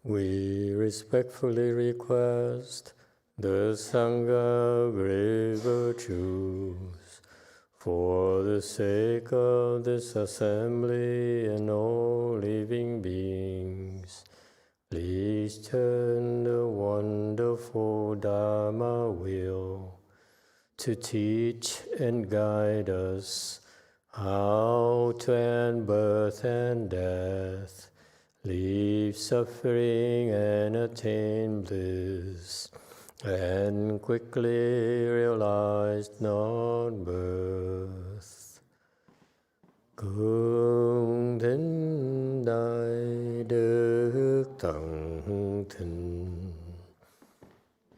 We respectfully request the Sangha great virtues for the sake of this assembly and all living beings. Please turn the wonderful Dharma wheel to teach and guide us how to end birth and death, leave suffering and attain bliss, and quickly realize non-birth. Cung thính đại đức tận thịnh,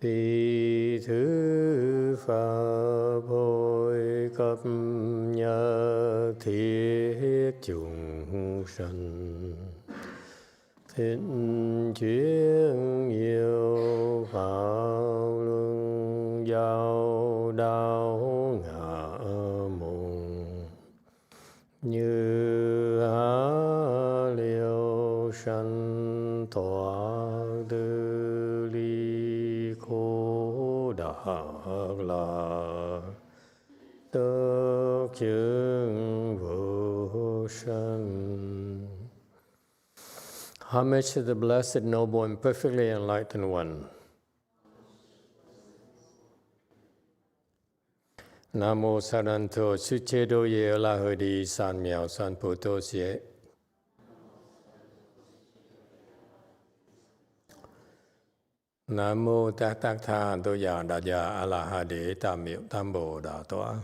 Thi thứ Pháp hội cấp nhất thiết chúng sanh, thịnh chuyên nhiều pháp luân giáo đạo ngã môn, như há liêu sanh tỏa tư ly khổ đạc lạc, tất chứng vô sanh. Homage to the Blessed, Noble, and Perfectly Enlightened One. Nam mô Saranto Suchedo Ye La Hodi San Miao San Poto Sie. Nam mô Tát Tát Tha Tô Già Đà Già A La Ha Đế Tam Miệu Tam Bồ Đà Tọa.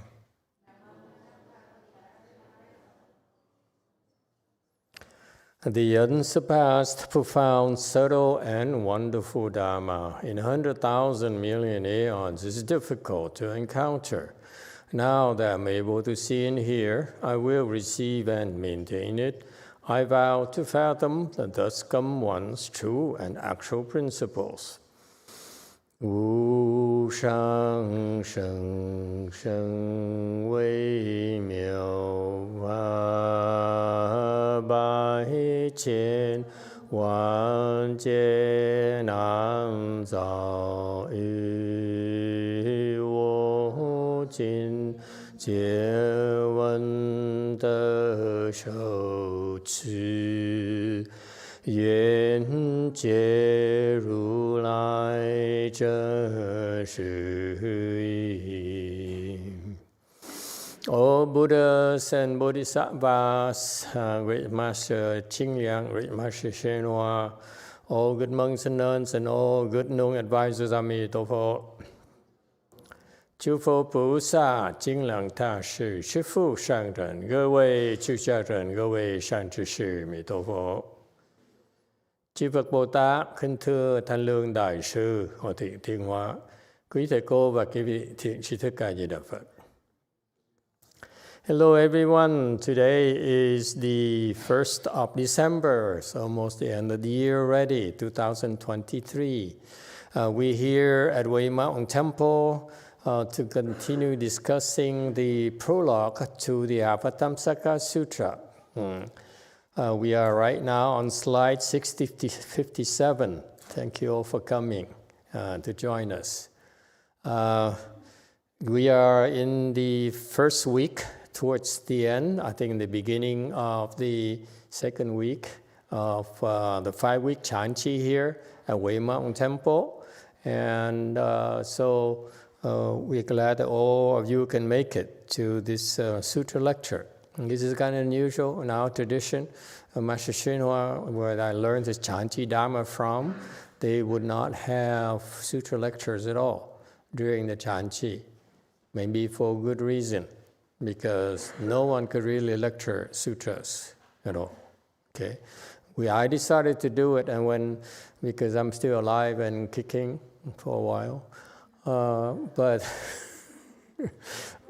The unsurpassed, profound, subtle, and wonderful Dharma in 100,000 million aeons is difficult to encounter. Now that I'm able to see and hear, I will receive and maintain it. I vow to fathom the thus come one's true and actual principles. Wu shang sheng sheng wei miao va bai qian wan jie nan zao yu wo jin jie wen de shou qi Yuan Jie Ru Lai Zhe Shi Yi. All Buddhas and Bodhisattvas, Great Master Ching Liang, Great Master Shen Hua, all good monks and nuns, and all good known advisors, Amitabha. 诸佛菩萨、金刚大士、师父上人、各位出家人、各位善知识，弥陀佛。Chư Phật Bồ Tát, kính thưa Thanh Lương Đại Sư, Hòa Thượng Thiên Hóa, quý thầy cô và quý vị thiện tri thức A Di Đà Phật. Hello everyone, today is the 1st of December, it's almost the end of the year already, 2023. We're here at Way Mountain Temple to continue discussing the prologue to the Avatamsaka Sutra. We are right now on slide 657. Thank you all for coming to join us. We are in the first week towards the end, I think in the beginning of the second week of the 5-week Chanchi here at Way Mountain Temple. And so we're glad that all of you can make it to this sutra lecture. And this is kind of unusual in our tradition. Master Shinhua, where I learned this Chanchi Dharma from, they would not have sutra lectures at all during the Chanchi. Maybe for good reason, because no one could really lecture sutras at all. Okay, I decided to do it, and because I'm still alive and kicking for a while,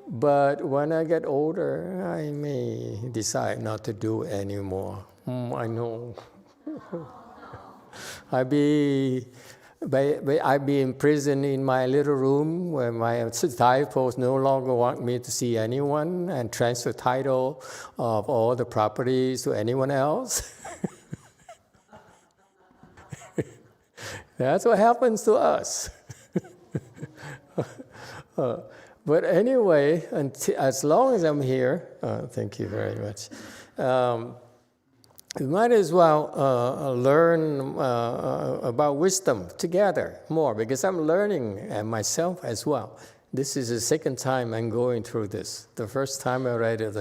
But when I get older, I may decide not to do it anymore. I know. I'd be imprisoned in my little room where my disciples no longer want me to see anyone and transfer title of all the properties to anyone else. That's what happens to us. But anyway, as long as I'm here, thank you very much. We might as well learn about wisdom together more, because I'm learning myself as well. This is the second time I'm going through this. The first time I read it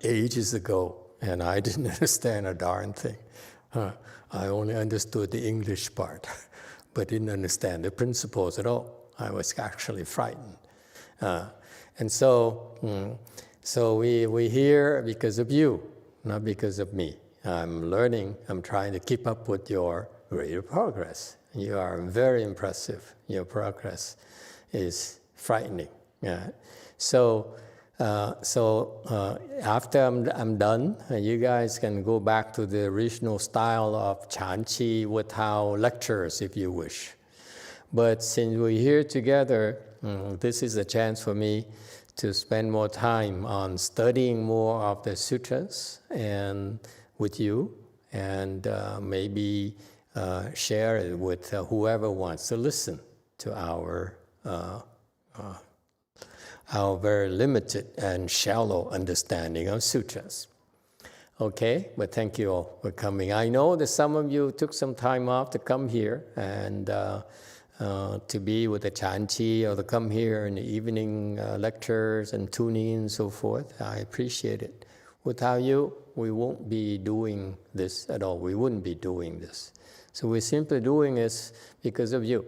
ages ago, and I didn't understand a darn thing. I only understood the English part, but didn't understand the principles at all. I was actually frightened. And so we're here because of you, not because of me. I'm learning, I'm trying to keep up with your rate of progress. You are very impressive. Your progress is frightening. Yeah. So after I'm done, you guys can go back to the original style of Chanchi without lectures if you wish. But since we're here together, this is a chance for me to spend more time on studying more of the sutras and with you, and maybe share it with whoever wants to listen to our very limited and shallow understanding of sutras. Okay, but thank you all for coming. I know that some of you took some time off to come here and to be with the Chanchi, or to come here in the evening lectures and tuning and so forth. I appreciate it. Without you, we won't be doing this at all. We wouldn't be doing this. So we're simply doing this because of you.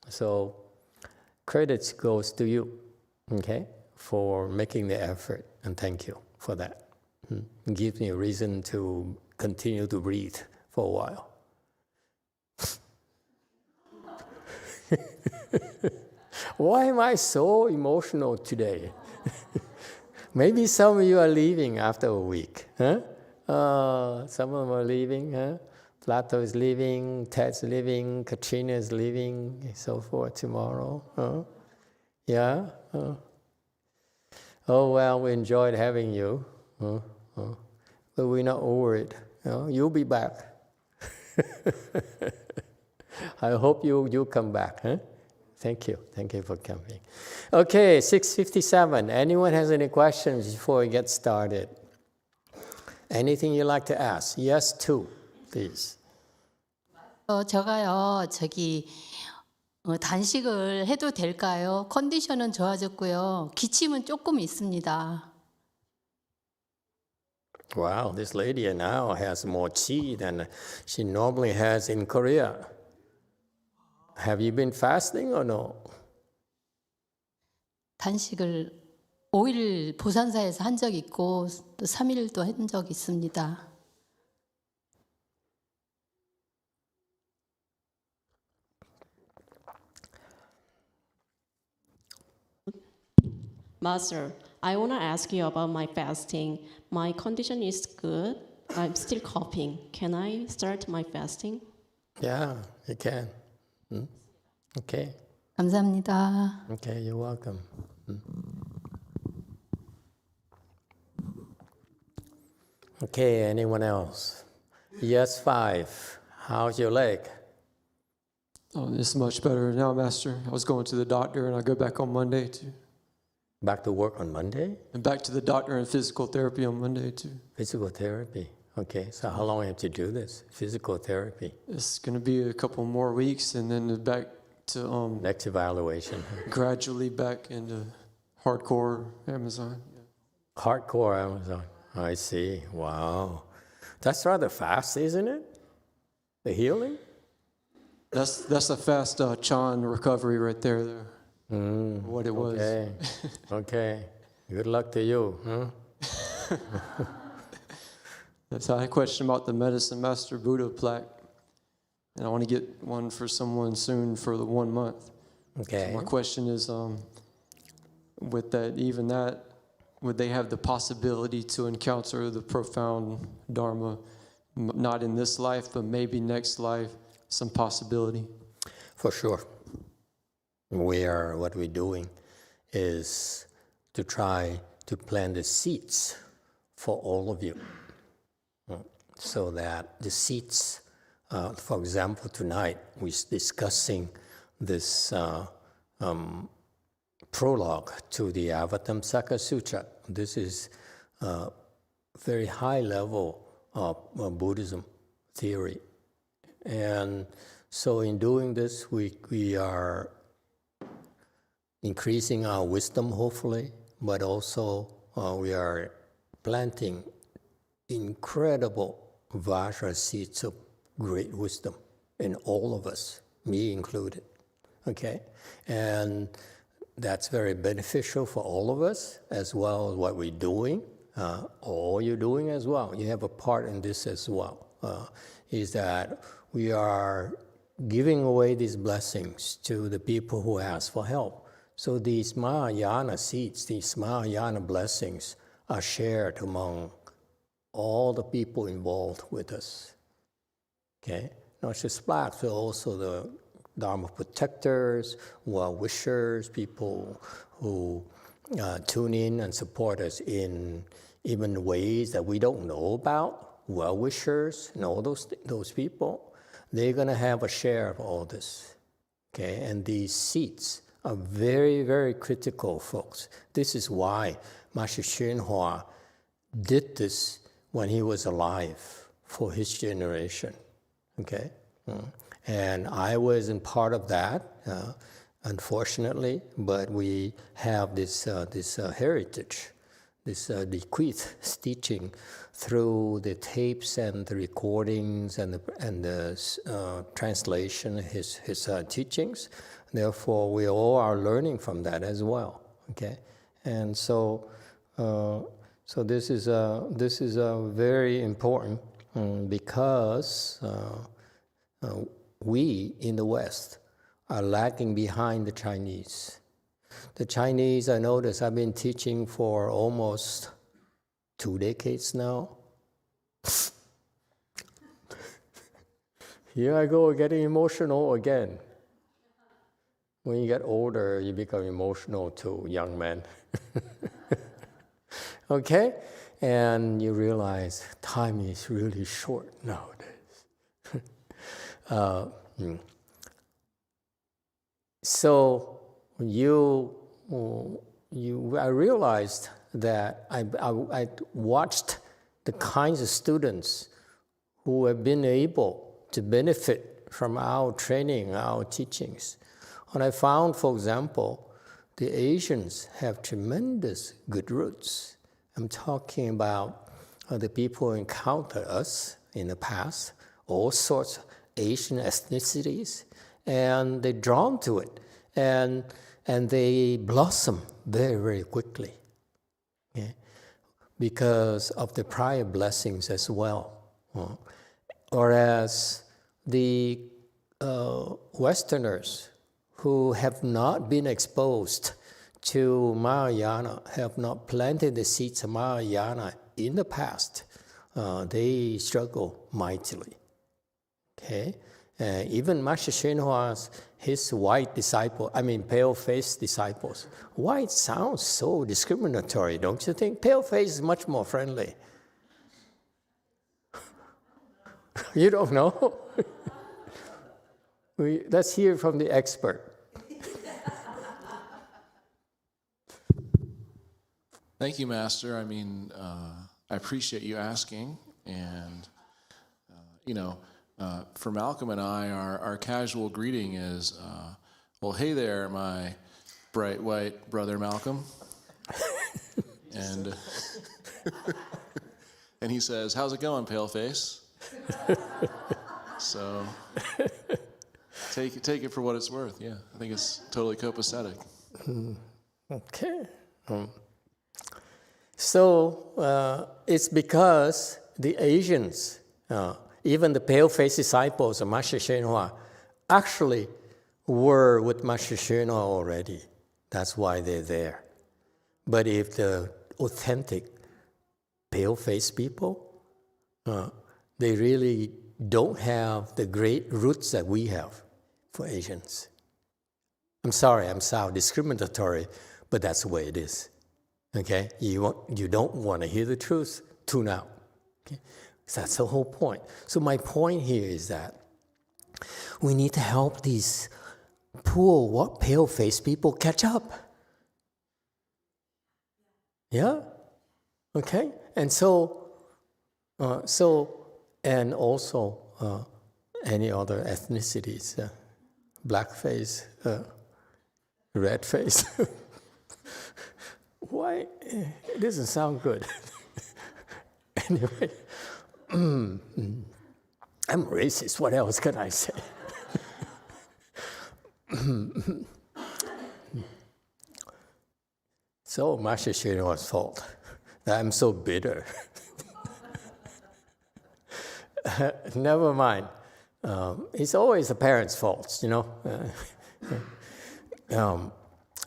So credits goes to you, okay, for making the effort, and thank you for that. It gives me a reason to continue to breathe for a while. Why am I so emotional today? Maybe some of you are leaving after a week. Huh? Some of them are leaving. Huh? Plato is leaving, Ted's leaving, Katrina is leaving, and so forth tomorrow. Huh? Yeah? Oh, well, we enjoyed having you. But we're not over it. You'll be back. I hope you come back. Huh? Thank you. Thank you for coming. Okay, 6:57. Anyone has any questions before we get started? Anything you'd like to ask? Yes, two, please. 제가요, 단식을 해도 될까요? 컨디션은 좋아졌고요. 기침은 조금 있습니다. Wow, this lady now has more qi than she normally has in Korea. Have you been fasting or no? 단식을 5일 보산사에서 한 적 있고 또 3일도 한 적 있습니다. Master, I want to ask you about my fasting. My condition is good. I'm still coughing. Can I start my fasting? Yeah, you can. Okay. 감사합니다. Okay, you're welcome. Okay, anyone else? Yes, 5. How's your leg? Oh, it's much better now, Master. I was going to the doctor, and I go back on Monday, too. Back to work on Monday? And back to the doctor and physical therapy on Monday, too. Physical therapy. Okay, so how long have you do this? Physical therapy? It's going to be a couple more weeks, and then back to Next evaluation. gradually back into hardcore Amazon. Hardcore Amazon. I see. Wow. That's rather fast, isn't it? The healing? That's a fast Chan recovery right there. What it was. Okay. Okay. Good luck to you. Huh? That's how I question about the Medicine Master Buddha plaque. And I want to get one for someone soon for the 1 month. Okay. So my question is, with that, would they have the possibility to encounter the profound Dharma, not in this life, but maybe next life, some possibility? For sure. What we're doing is to try to plant the seeds for all of you, so that the seeds For example, tonight we're discussing this prologue to the Avatamsaka Sutra. This is a very high level of Buddhism theory. And so in doing this, we are increasing our wisdom, hopefully, but also we are planting incredible Vajra seeds of great wisdom in all of us, me included, okay? And that's very beneficial for all of us, as well as what we're doing, all you're doing as well. You have a part in this as well, is that we are giving away these blessings to the people who ask for help. So these Mahayana seeds, these Mahayana blessings are shared among all the people involved with us. Okay? Not just blacks, but also the Dharma protectors, well-wishers, people who tune in and support us in even ways that we don't know about, well-wishers and all those people, they're going to have a share of all this. Okay? And these seeds are very, very critical, folks. This is why Master Hsuan did this when he was alive for his generation. Okay? And I wasn't part of that, unfortunately, but we have this heritage, this bequeath teaching through the tapes and the recordings and the translation of his teachings. Therefore, we all are learning from that as well. Okay, and so this is very important because we in the West are lagging behind the Chinese. The Chinese, I notice, I've been teaching for almost 2 decades now. Here I go getting emotional again. When you get older, you become emotional too, young man. Okay? And you realize time is really short nowadays. So I realized that I watched the kinds of students who have been able to benefit from our training, our teachings. And I found, for example, the Asians have tremendous good roots. I'm talking about the people who encountered us in the past, all sorts of Asian ethnicities, and they're drawn to it, and they blossom very, very quickly, okay? Because of the prior blessings as well. Whereas the Westerners who have not been exposed to Mahayana, have not planted the seeds of Mahayana in the past, they struggle mightily. Okay, even Master Hsuan, his white disciple, pale-faced disciples. White sounds so discriminatory, don't you think? Pale-face is much more friendly. You don't know? Let's hear from the expert. Thank you, Master. I appreciate you asking, and for Malcolm and I, our casual greeting is, well, hey there, my bright white brother Malcolm. And and he says, how's it going, paleface? So take it for what it's worth. Yeah, I think it's totally copacetic. Okay. So it's because the Asians, even the pale-faced disciples of Master Hsuan, actually were with Master Hsuan already. That's why they're there. But if the authentic pale-faced people, they really don't have the great roots that we have for Asians. I'm sorry, I'm sound discriminatory, but that's the way it is. Okay, you don't want to hear the truth, tune out. Okay? So that's the whole point. So my point here is that We need to help these poor, pale-faced people catch up. Yeah? Okay? And and also any other ethnicities, blackface, redface. Why? It doesn't sound good. Anyway, I'm racist. What else can I say? So Master Shinwa's fault that I'm so bitter. Never mind. It's always the parents' fault, you know.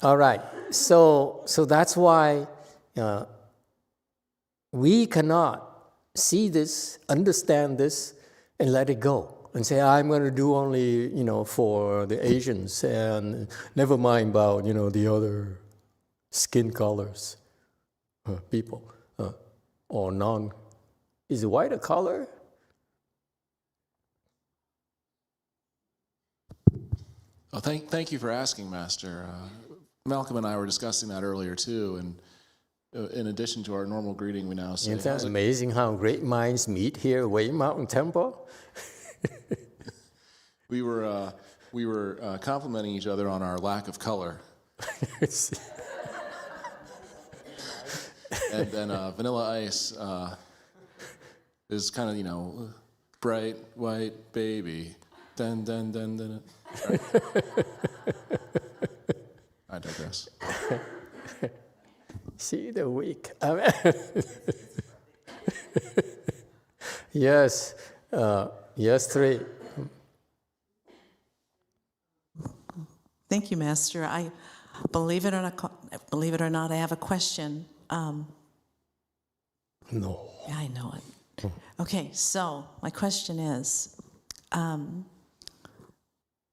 All right. So that's why we cannot see this, understand this, and let it go. And say, I'm going to do only, for the Asians, and never mind about, the other skin colors, people, or non. Is white a color? Oh, thank you for asking, Master. Malcolm and I were discussing that earlier too, and in addition to our normal greeting, we now say, Isn't that amazing how great minds meet here at Wei Mountain Temple? We were complimenting each other on our lack of color. And then Vanilla Ice is kind of, bright white baby. Dun dun dun dun. Right. I digress. See the weak. Yes, yes, 3. Thank you, Master. I believe it or not, I have a question. No. Yeah, I know it. Okay, so my question is,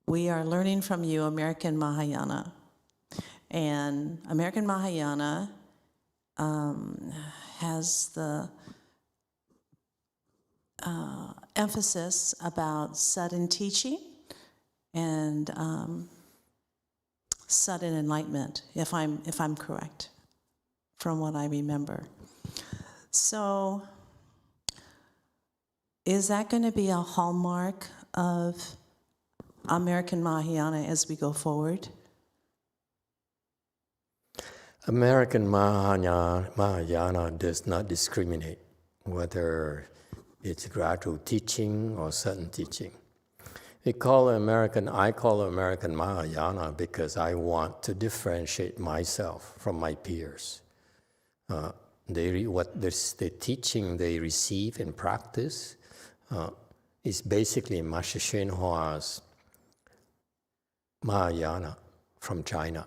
we are learning from you American Mahayana, and American Mahayana has the emphasis about sudden teaching and sudden enlightenment, if I'm correct, from what I remember. So, is that going to be a hallmark of American Mahayana as we go forward? American Mahayana does not discriminate whether it's gradual teaching or sudden teaching. I call it American Mahayana because I want to differentiate myself from my peers. The teaching they receive and practice is basically Master Hsuan Hua's Mahayana from China.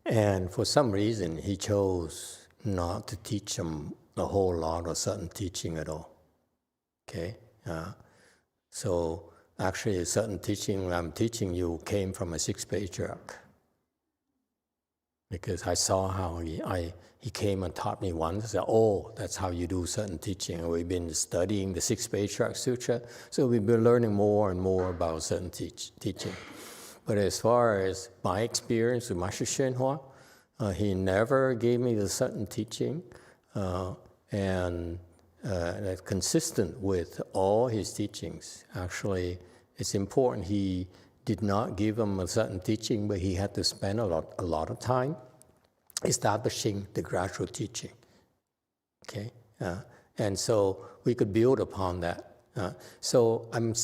And for some reason, he chose not to teach them a whole lot of sudden teaching at all. Okay? So actually, a sudden teaching I'm teaching you came from a 6th patriarch. Because I saw how he came and taught me once. I said, oh, that's how you do sudden teaching. And we've been studying the 6th patriarch sutra, so we've been learning more and more about sudden teaching. But as far as my experience with Master Hsuan Hua, he never gave me the sudden teaching, and that's consistent with all his teachings. Actually, it's important he did not give them a sudden teaching, but he had to spend a lot of time establishing the gradual teaching. Okay, and so we could build upon that. So I'm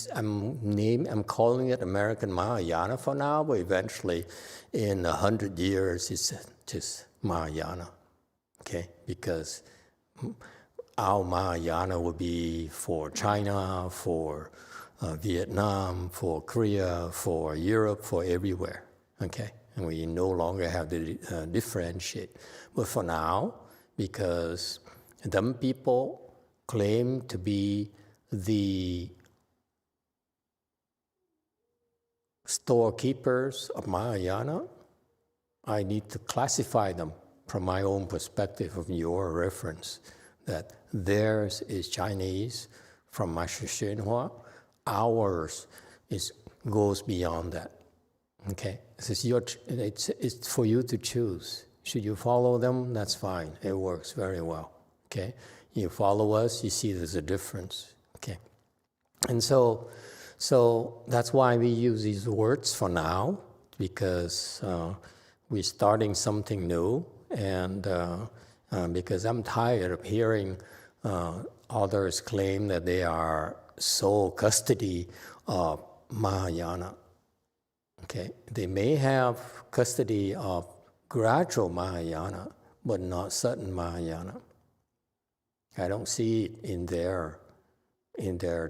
calling it American Mahayana for now, but eventually, in 100 years, it's just Mahayana. Okay, because our Mahayana will be for China, for Vietnam, for Korea, for Europe, for everywhere. Okay, and we no longer have to differentiate. But for now, because them people claim to be the storekeepers of Mahayana, I need to classify them from my own perspective of your reference, that theirs is Chinese from Master Hsuan Hua, ours goes beyond that. Okay, it's for you to choose. Should you follow them? That's fine. It works very well. Okay, you follow us, you see there's a difference. Okay, and so that's why we use these words for now, because we're starting something new, and because I'm tired of hearing others claim that they are sole custody of Mahayana. Okay, they may have custody of gradual Mahayana, but not sudden Mahayana. I don't see it in their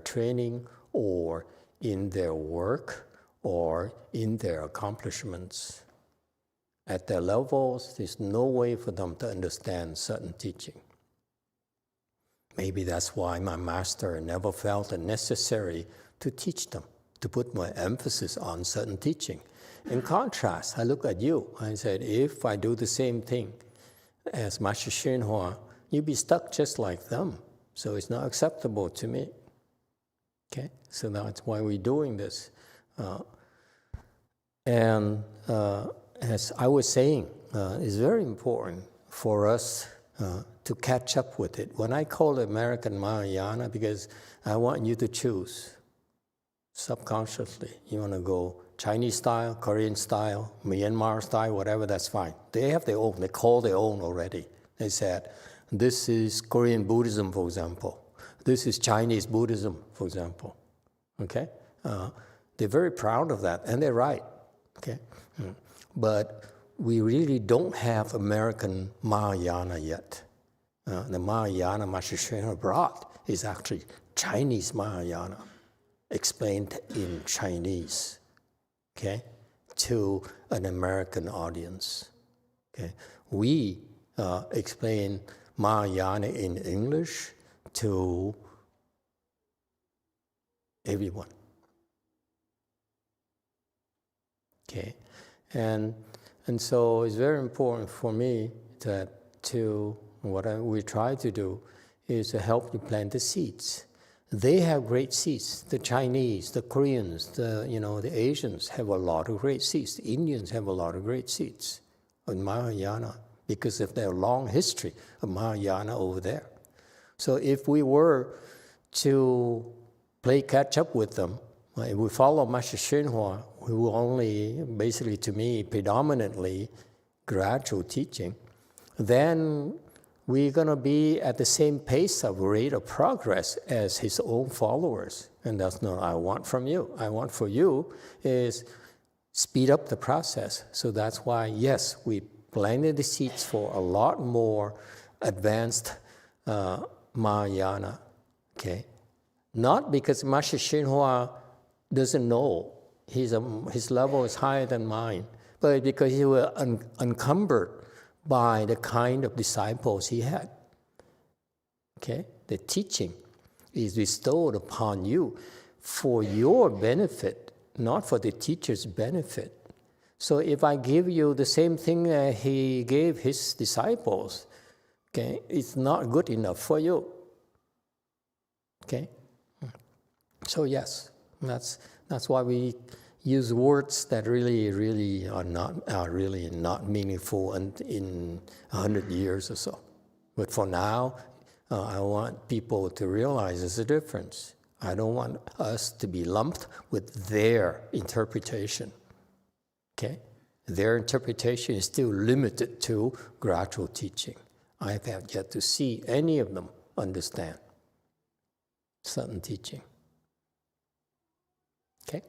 training or in their work or in their accomplishments. At their levels, there's no way for them to understand sudden teaching. Maybe that's why my master never felt it necessary to teach them, to put more emphasis on sudden teaching. In contrast, I look at you, I said, if I do the same thing as Master Xinhua, you'd be stuck just like them. So it's not acceptable to me. Okay, so that's why we're doing this. As I was saying, it's very important for us to catch up with it. When I call it American Mahayana, because I want you to choose subconsciously. You want to go Chinese style, Korean style, Myanmar style, whatever, that's fine. They have their own, they call their own already. They said, this is Korean Buddhism, for example. This is Chinese Buddhism, for example. Okay? They're very proud of that, and they're right. Okay? But we really don't have American Mahayana yet. The Mahayana Master Hsuan brought is actually Chinese Mahayana, explained in Chinese, okay, to an American audience. Okay, we explain Mahayana in English to everyone. Okay, and so it's very important for me that we try to do is to help you plant the seeds. They have great seeds. The Chinese, the Koreans, the Asians have a lot of great seeds. The Indians have a lot of great seeds in Mahayana because of their long history of Mahayana over there. So if we were to play catch up with them, if we follow Master Xinhua, who only, basically to me, predominantly gradual teaching, then we're going to be at the same pace of rate of progress as his own followers. And that's not what I want from you. I want for you is speed up the process. So that's why, yes, we planted the seeds for a lot more advanced Mahayana. Okay? Not because Master Xinhua doesn't know. His level is higher than mine, but because he was encumbered by the kind of disciples he had. Okay? The teaching is bestowed upon you for your benefit, not for the teacher's benefit. So if I give you the same thing he gave his disciples, okay, it's not good enough for you. Okay? So yes, that's why we use words that really are not meaningful in 100 years or so. But for now, I want people to realize there's a difference. I don't want us to be lumped with their interpretation. Okay? Their interpretation is still limited to gradual teaching. I have yet to see any of them understand sudden teaching. Okay?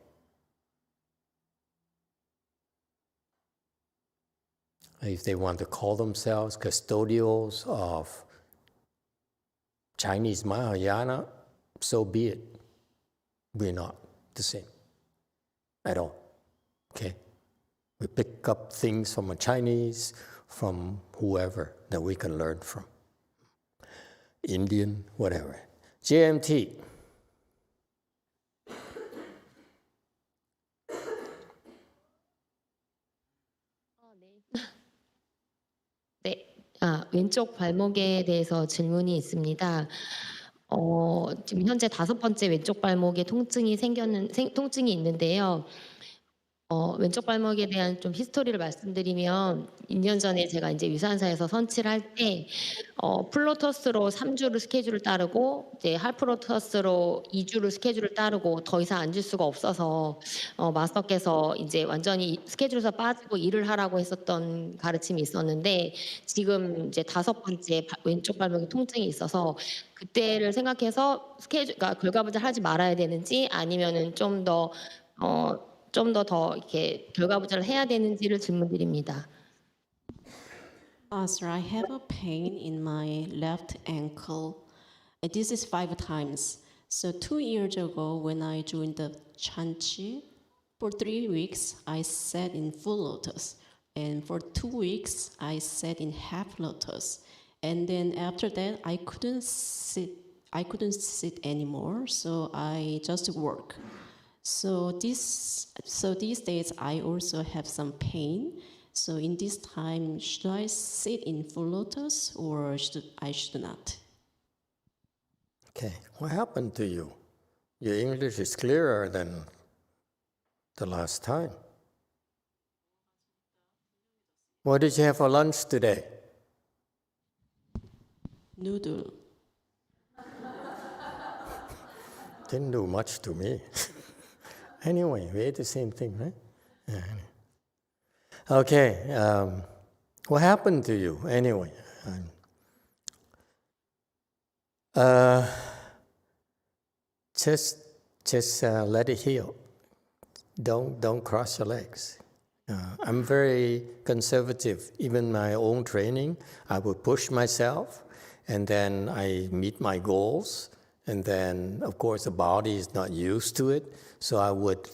If they want to call themselves custodials of Chinese Mahayana, so be it. We're not the same at all. Okay? We pick up things from a Chinese, from whoever that we can learn from. Indian, whatever. JMT. 네, 왼쪽 발목에 대해서 질문이 있습니다. 지금 현재 5번째 왼쪽 발목에 통증이 있는데요. 왼쪽 발목에 대한 좀 히스토리를 말씀드리면 2년 전에 제가 이제 유산사에서 선치를 할 때 플로터스로 3주를 스케줄을 따르고 이제 할플로터스로 2주를 스케줄을 따르고 더 이상 앉을 수가 없어서 마스터께서 이제 완전히 스케줄에서 빠지고 일을 하라고 했었던 가르침이 있었는데 지금 이제 5번째 왼쪽 발목에 통증이 있어서 그때를 생각해서 그러니까 결과부자를 하지 말아야 되는지 아니면은 좀 더 이렇게 결과부자를 해야 되는지를 질문드립니다. Sir, I have a pain in my left ankle. This is 5 times. So 2 years ago, when I joined the Chanchi, for 3 weeks, I sat in full lotus. And for 2 weeks, I sat in half lotus. And then after that, I couldn't sit anymore, so I just work. So these days I also have some pain. So in this time, should I sit in full lotus or should not? Okay, what happened to you? Your English is clearer than the last time. What did you have for lunch today? Noodle. Didn't do much to me. Anyway, we ate the same thing, right? Yeah. Okay, what happened to you anyway? Just let it heal. Don't cross your legs. I'm very conservative. Even my own training, I would push myself, and then I meet my goals, and then of course the body is not used to it, so I would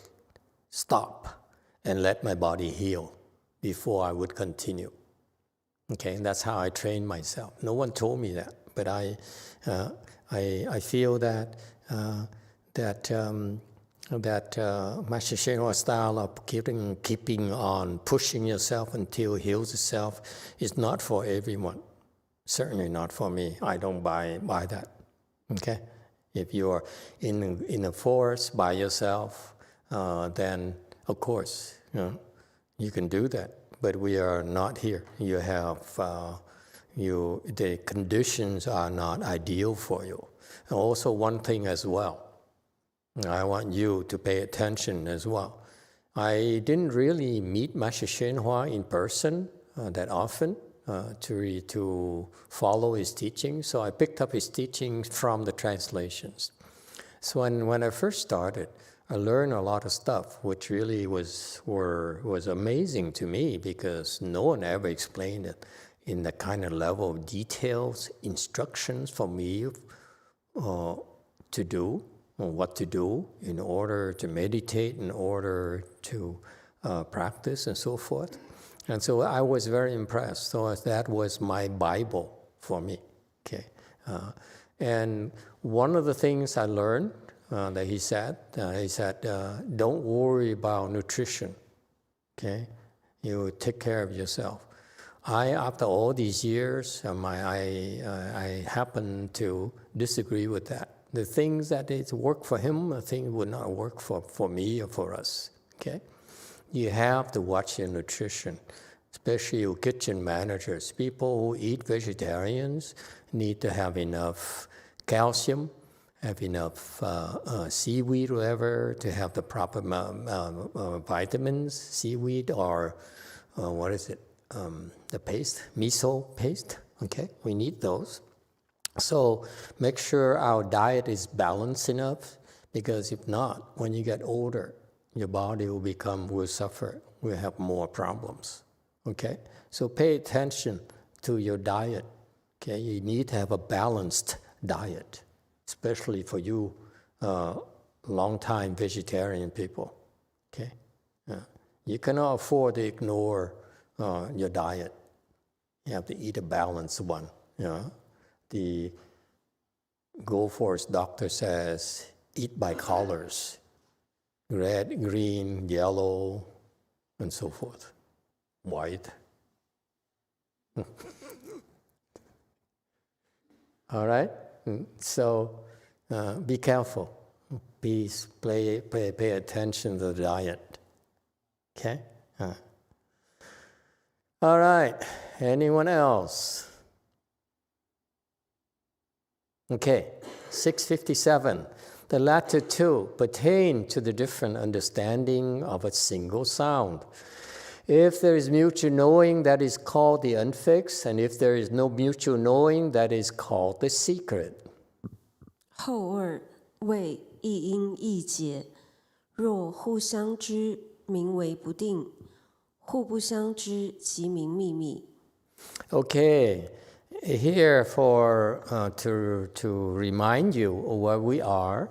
stop and let my body heal before I would continue. Okay, and that's how I train myself. No one told me that, but I feel that Master Shenhua style of keeping on pushing yourself until it heals itself is not for everyone. Certainly not for me. I don't buy that. Okay, if you are in a forest by yourself, then of course you can do that. But we are not here. You have the conditions are not ideal for you. And also one thing as well, I want you to pay attention as well. I didn't really meet Master Shenhua in person that often to follow his teaching, so I picked up his teachings from the translations. So when I first started, I learned a lot of stuff, which really was amazing to me because no one ever explained it in the kind of level of details, instructions for me to do, or what to do in order to meditate, in order to practice and so forth. And so I was very impressed. So that was my Bible for me. Okay, and one of the things I learned that he said, don't worry about nutrition. Okay, you take care of yourself. After all these years, I happen to disagree with that. The things that work for him, I think would not work for me or for us. Okay, you have to watch your nutrition, especially your kitchen managers. People who eat vegetarians need to have enough calcium, have enough seaweed, whatever, to have the proper vitamins, seaweed, or what is it, the paste, miso paste, okay? We need those. So make sure our diet is balanced enough, because if not, when you get older, your body will suffer, will have more problems, okay? So pay attention to your diet, okay? You need to have a balanced diet, especially for you long-time vegetarian people, okay? You cannot afford to ignore your diet. You have to eat a balanced one, The Gold Force doctor says, eat by colors, red, green, yellow, and so forth, white. All right? So be careful. Please pay attention to the diet. Okay? All right. Anyone else? Okay. 657. The latter two pertain to the different understanding of a single sound. If there is mutual knowing, that is called the unfixed, and if there is no mutual knowing, that is called the secret. 后二谓一因一解，若互相知，名为不定；互不相知，即名秘密。 Okay, here for to remind you of where we are.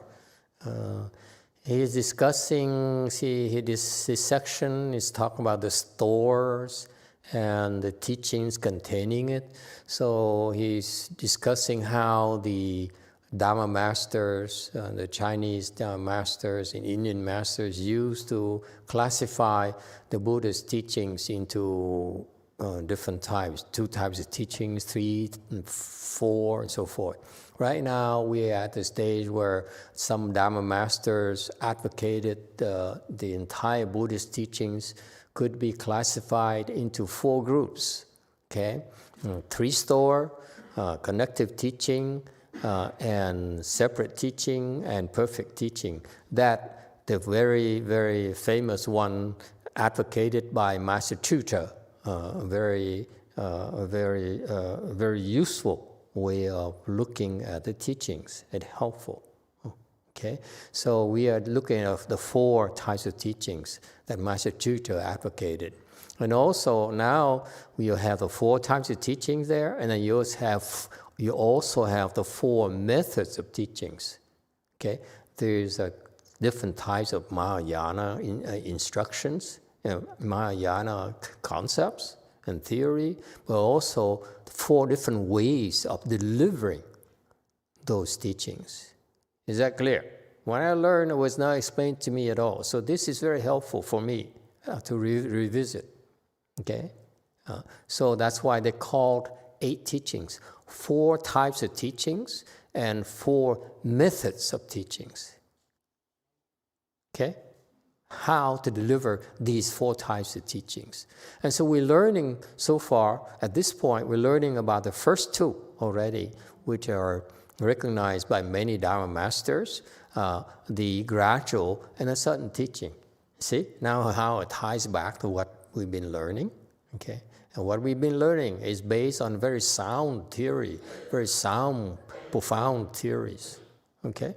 He is discussing. This section is talking about the stores and the teachings containing it. So he's discussing how the Dharma masters, the Chinese Dharma masters and Indian masters used to classify the Buddha's teachings into different types, 2 types of teachings, 3, 4, and so forth. Right now, we're at the stage where some Dharma masters advocated the entire Buddhist teachings could be classified into 4 groups, okay? 3 store, connective teaching, and separate teaching, and perfect teaching. That the very, very famous one advocated by Master Sutra, very useful way of looking at the teachings and helpful. Okay, so we are looking at the 4 types of teachings that Master Sutra advocated, and also now you have the 4 types of teachings there, and then you also have the 4 methods of teachings. Okay, there's different types of Mahayana instructions, Mahayana concepts and theory, but also 4 different ways of delivering those teachings. Is that clear? When I learned, it was not explained to me at all. So this is very helpful for me to revisit. Okay, so that's why they called 8 teachings, 4 types of teachings, and 4 methods of teachings. Okay? How to deliver these 4 types of teachings. And so we're learning so far, at this point, we're learning about the first 2 already, which are recognized by many Dharma masters, the gradual and a sudden teaching. See, now how it ties back to what we've been learning, okay? And what we've been learning is based on very sound theory, very sound, profound theories, okay?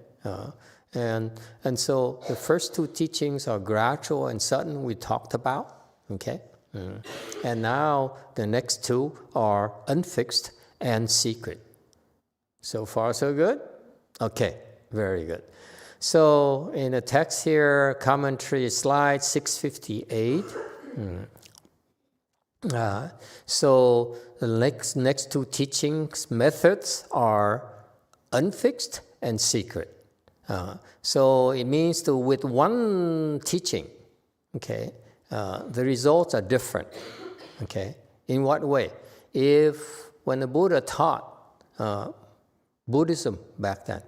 And so the first 2 teachings are gradual and sudden, we talked about, okay? And now the next 2 are unfixed and secret. So far, so good? Okay, very good. So in the text here, commentary slide 658. So the next 2 teachings methods are unfixed and secret. So it means that with one teaching, okay, the results are different. Okay, in what way? When the Buddha taught Buddhism back then,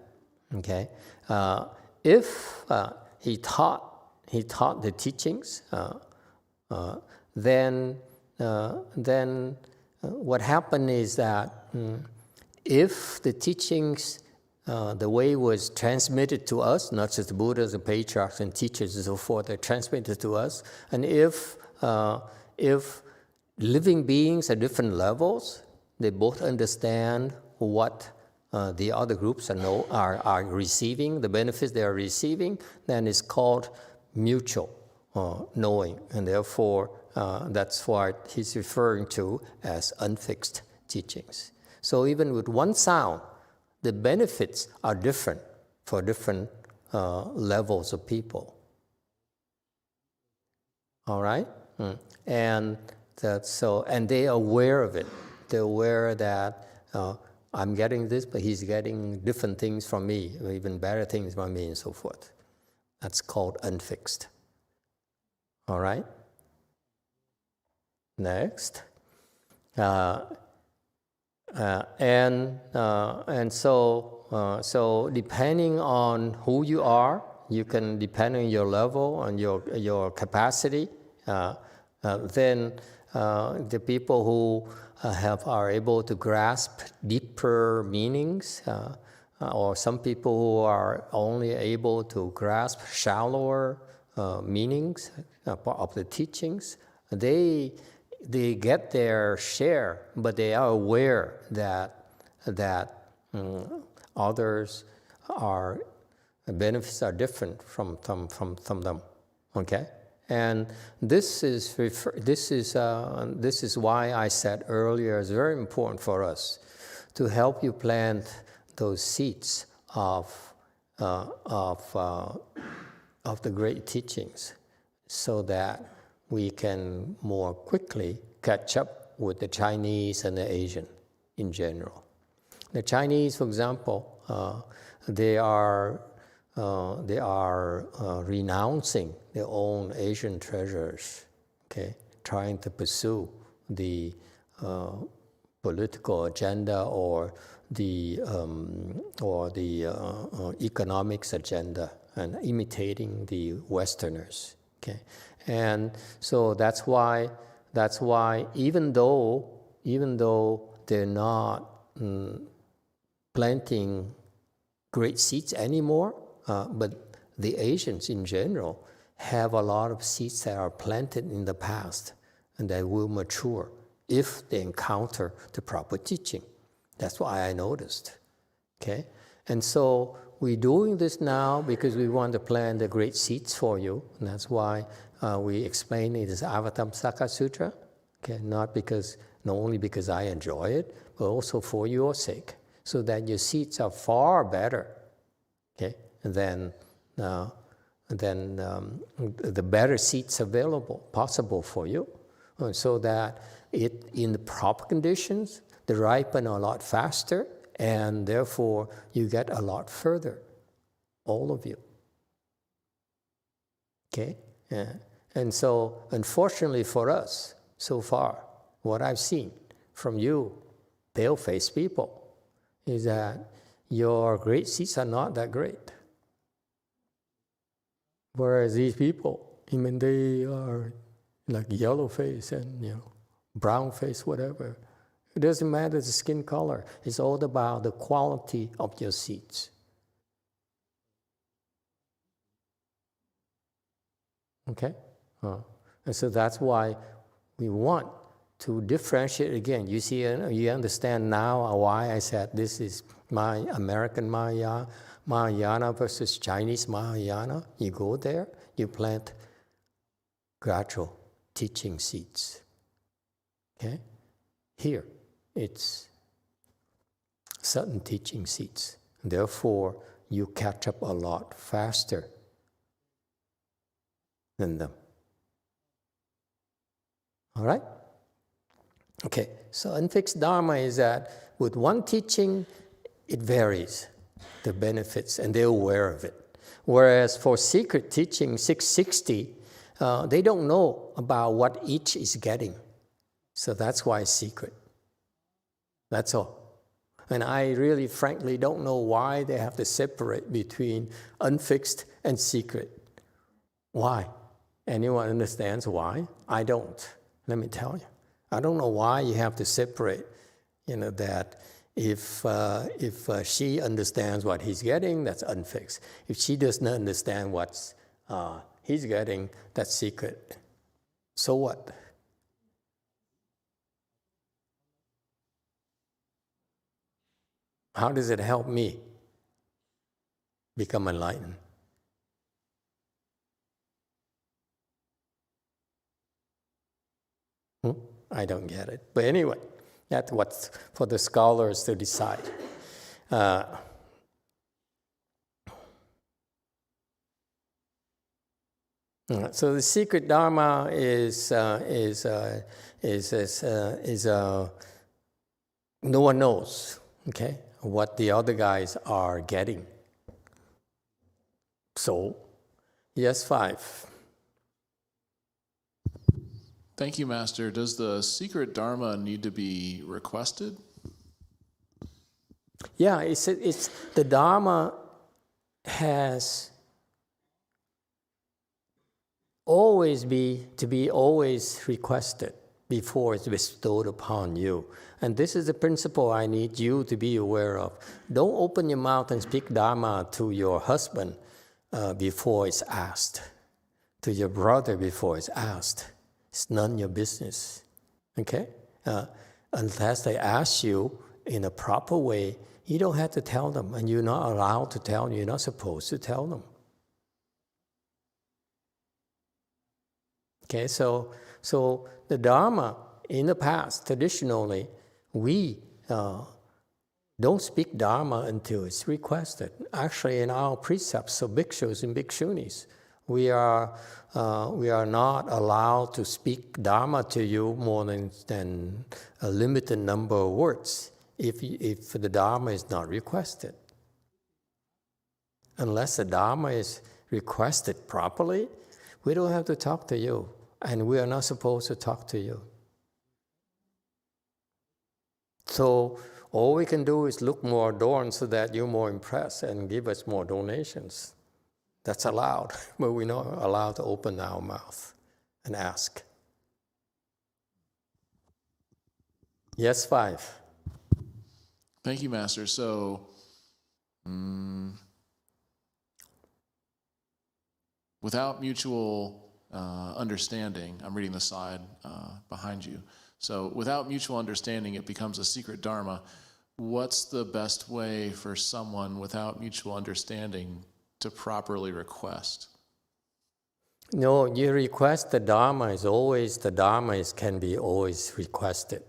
okay, if he taught the teachings, then what happened is that if the teachings, the way was transmitted to us, not just the Buddhas and patriarchs and teachers and so forth, they're transmitted to us, and if living beings at different levels, they both understand what the other groups are receiving, the benefits they are receiving, then it's called mutual knowing, and therefore that's what he's referring to as unfixed teachings. So even with one sound, the benefits are different for different levels of people. All right, and they are aware of it. They're aware that I'm getting this, but he's getting different things from me, or even better things from me, and so forth. That's called unfixed. All right. Next. And so depending on who you are, you can depend on your level and your capacity. Then the people who are able to grasp deeper meanings, or some people who are only able to grasp shallower meanings of the teachings, they get their share, but they are aware that others benefits are different from them. Okay, and this is why I said earlier it's very important for us to help you plant those seeds of the great teachings, so that we can more quickly catch up with the Chinese and the Asian in general. The Chinese, for example, they are renouncing their own Asian treasures, okay, trying to pursue the political agenda or the economics agenda, and imitating the Westerners. Okay, and so that's why even though they're not planting great seeds anymore, but the Asians in general have a lot of seeds that are planted in the past, and they will mature if they encounter the proper teaching. That's why I noticed. Okay, and so we're doing this now because we want to plant the great seeds for you, and that's why we explain it as Avatamsaka Sutra. Okay, not only because I enjoy it, but also for your sake, so that your seeds are far better. Okay, than the better seeds possible for you, so that in the proper conditions, they ripen a lot faster, and therefore you get a lot further, all of you. Okay? Yeah. And so, unfortunately for us, so far, what I've seen from you, pale-faced people, is that your great seeds are not that great. Whereas these people, I mean, they are like yellow face and brown face, whatever. It doesn't matter the skin color. It's all about the quality of your seeds. Okay? And so that's why we want to differentiate again. You see, you understand now why I said this is my American Mahayana versus Chinese Mahayana. You go there, you plant gradual teaching seeds. Okay? Here, it's certain teaching seeds. Therefore, you catch up a lot faster than them. All right? Okay, so unfixed Dharma is that with one teaching, it varies, the benefits, and they're aware of it. Whereas for secret teaching 660, they don't know about what each is getting. So that's why it's secret. That's all. And I really, frankly, don't know why they have to separate between unfixed and secret. Why? Anyone understands why? I don't. Let me tell you. I don't know why you have to separate, that if she understands what he's getting, that's unfixed. If she doesn't understand what he's getting, that's secret. So what? How does it help me become enlightened? I don't get it. But anyway, that's what's for the scholars to decide. So the secret Dharma is no one knows, okay, what the other guys are getting. So, yes, 5. Thank you, Master. Does the secret Dharma need to be requested? Yeah, it's the Dharma has always be always requested before it's bestowed upon you. And this is the principle I need you to be aware of. Don't open your mouth and speak Dharma to your husband before it's asked, to your brother before it's asked. It's none of your business, okay? Unless they ask you in a proper way, you don't have to tell them, and you're not allowed to tell them. You're not supposed to tell them. Okay, so the Dharma in the past, traditionally, we don't speak Dharma until it's requested. Actually, in our precepts, so bhikshus and bhikshunis, we are not allowed to speak Dharma to you more than a limited number of words if the Dharma is not requested. Unless the Dharma is requested properly, we don't have to talk to you, and we are not supposed to talk to you. So all we can do is look more adorned so that you're more impressed and give us more donations. That's allowed, but we're not allowed to open our mouth and ask. Yes, 5. Thank you, Master. So, without mutual understanding, I'm reading the slide behind you. So, without mutual understanding, it becomes a secret Dharma. What's the best way for someone without mutual understanding to properly request? No, you request the Dharma can be always requested,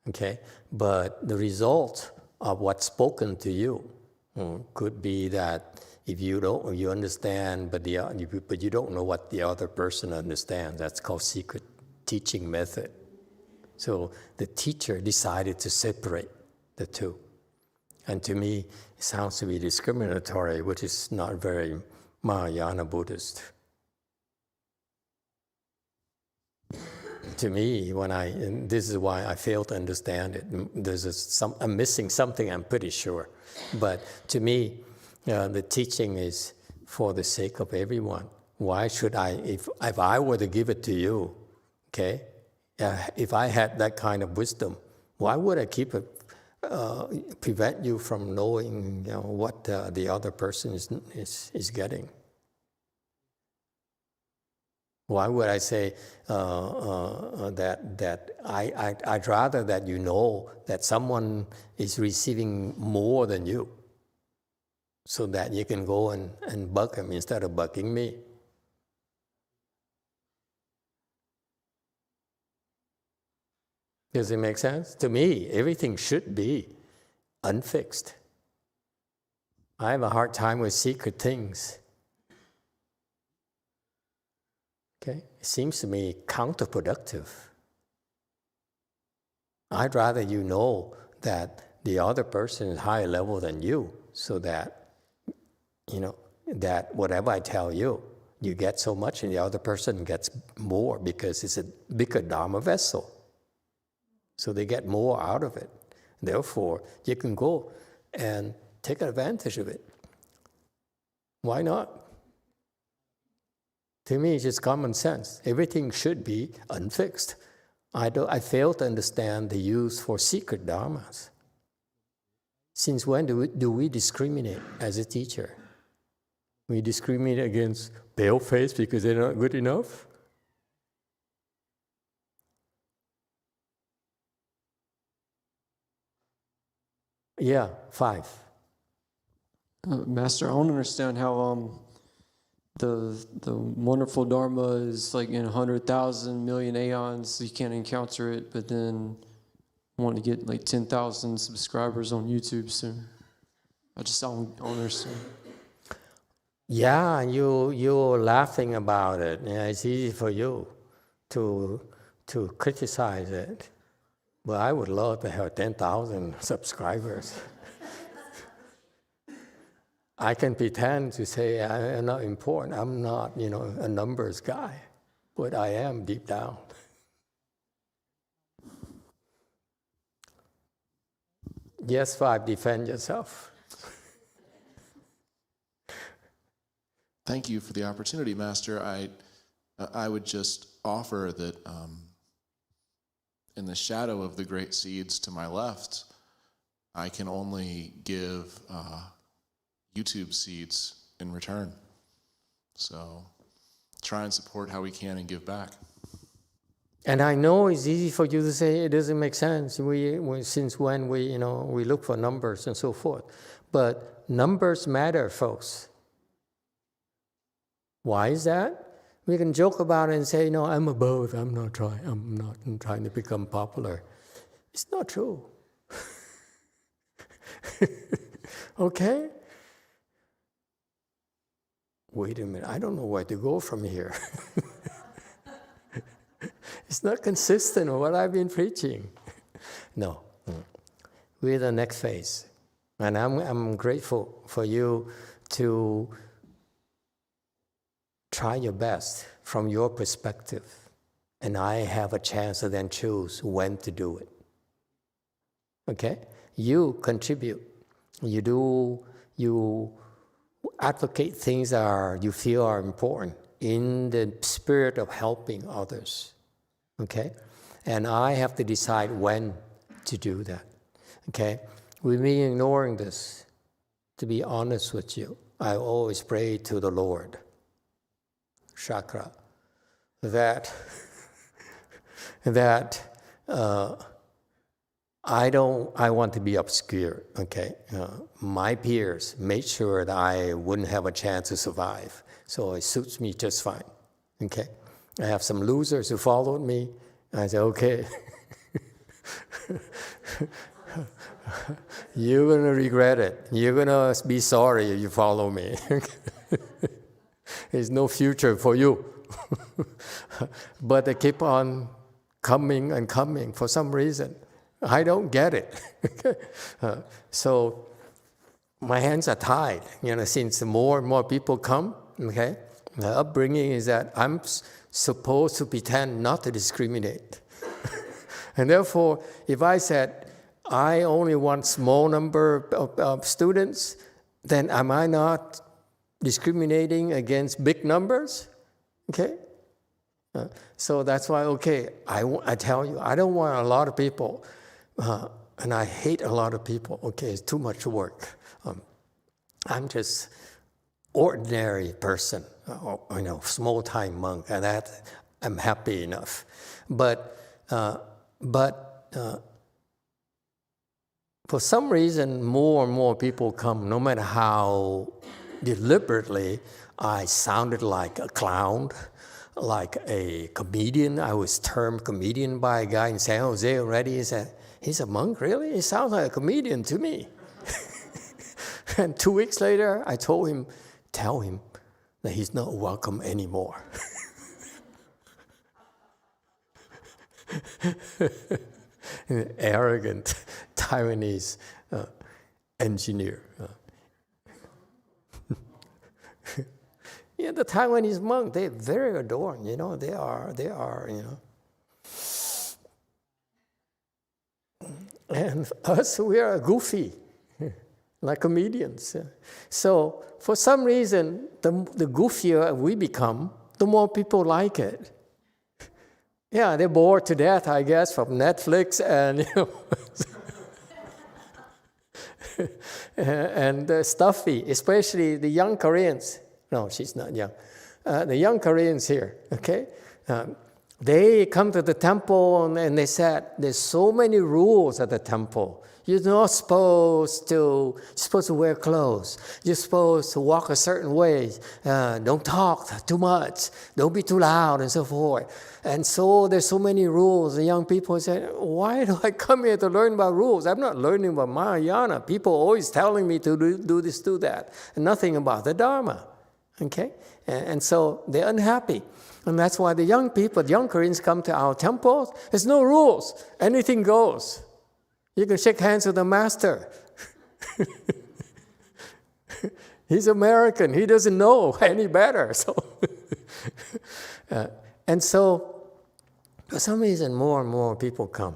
okay? But the result of what's spoken to you could be that if you understand, but you don't know what the other person understands. That's called secret teaching method. So the teacher decided to separate the two. And to me, it sounds to be discriminatory, which is not very Mahayana Buddhist. To me, and this is why I fail to understand it. I'm missing something, I'm pretty sure. But to me, the teaching is for the sake of everyone. Why should if I were to give it to you, okay? If I had that kind of wisdom, why would I keep it? Prevent you from knowing what the other person is getting. Why would I say that I'd rather that you know that someone is receiving more than you, so that you can go and bug him instead of bugging me. Does it make sense? To me, everything should be unfixed. I have a hard time with secret things. Okay? It seems to me counterproductive. I'd rather you know that the other person is higher level than you, so that, that whatever I tell you, you get so much and the other person gets more because it's a bigger Dharma vessel. So they get more out of it. Therefore, you can go and take advantage of it. Why not? To me, it's just common sense. Everything should be unfixed. I fail to understand the use for secret dharmas. Since when do we discriminate as a teacher? We discriminate against pale-faced because they're not good enough? Yeah, 5. Master, I don't understand how the wonderful Dharma is like in 100,000 million aeons, you can't encounter it, but then want to get like 10,000 subscribers on YouTube soon. I just don't understand. Yeah, you're laughing about it. Yeah, it's easy for you to criticize it. But I would love to have 10,000 subscribers. I can pretend to say I'm not important. I'm not, a numbers guy, but I am deep down. Yes, 5, defend yourself. Thank you for the opportunity, Master. I would just offer that in the shadow of the great seeds to my left, I can only give YouTube seeds in return. So try and support how we can and give back. And I know it's easy for you to say it doesn't make sense. Since when we look for numbers and so forth. But numbers matter, folks. Why is that? We can joke about it and say, no, I'm above. I'm not trying to become popular. It's not true. Okay? Wait a minute. I don't know where to go from here. It's not consistent with what I've been preaching. No. We're the next phase. And I'm grateful for you to try your best from your perspective. And I have a chance to then choose when to do it. Okay? You contribute. You advocate things that you feel are important in the spirit of helping others. Okay? And I have to decide when to do that. Okay? With me ignoring this, to be honest with you, I always pray to the Lord, chakra, that I want to be obscure, okay? My peers made sure that I wouldn't have a chance to survive, so it suits me just fine, okay? I have some losers who followed me. I said, okay, you're going to regret it. You're going to be sorry if you follow me. There's no future for you. But they keep on coming and coming for some reason. I don't get it. So my hands are tied, since more and more people come, okay? The upbringing is that I'm supposed to pretend not to discriminate. And therefore, if I said, I only want small number of students, then am I not discriminating against big numbers? Okay? So that's why, okay, I tell you, I don't want a lot of people, and I hate a lot of people. Okay, it's too much work. I'm just ordinary person, small-time monk, and that I'm happy enough. But for some reason, more and more people come, no matter how deliberately I sounded like a clown, like a comedian. I was termed comedian by a guy in San Jose already. He said, he's a monk, really? He sounds like a comedian to me. And 2 weeks later, I tell him that he's not welcome anymore. An arrogant Taiwanese engineer. Yeah, the Taiwanese monk, they're very adorned, they are. And us, we are goofy, like comedians. So for some reason, the goofier we become, the more people like it. Yeah, they're bored to death, I guess, from Netflix and, and stuffy, especially the young Koreans. No, she's not young. The young Koreans here, okay? They come to the temple and they said, there's so many rules at the temple. You're not supposed to wear clothes. You're supposed to walk a certain way. Don't talk too much. Don't be too loud and so forth. And so there's so many rules. The young people say, why do I come here to learn about rules? I'm not learning about Mahayana. People are always telling me to do this, do that. And nothing about the Dharma. Okay? And so they're unhappy. And that's why the young Koreans come to our temples. There's no rules. Anything goes. You can shake hands with the master. He's American. He doesn't know any better. So, and so, for some reason, more and more people come.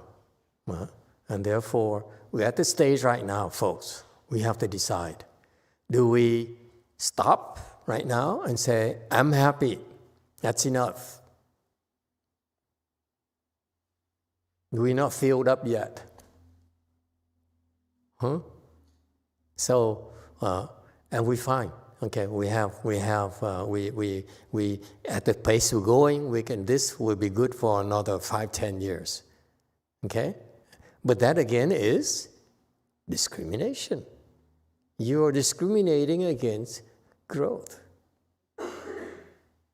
And therefore, we're at the stage right now, folks. We have to decide. Do we stop right now and say, I'm happy, that's enough? We're not filled up yet. Huh? So, and we find, okay, we at the pace we're going, this will be good for another 5-10 years. Okay? But that again is discrimination. You are discriminating against growth.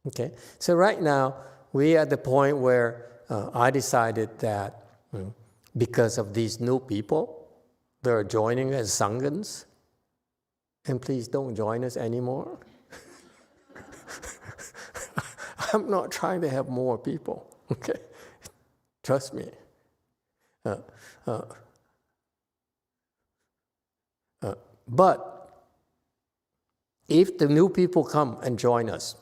Okay? So right now, we're at the point where I decided that because of these new people, they're joining as Sanghas, and please don't join us anymore. I'm not trying to have more people, okay? Trust me. But if the new people come and join us,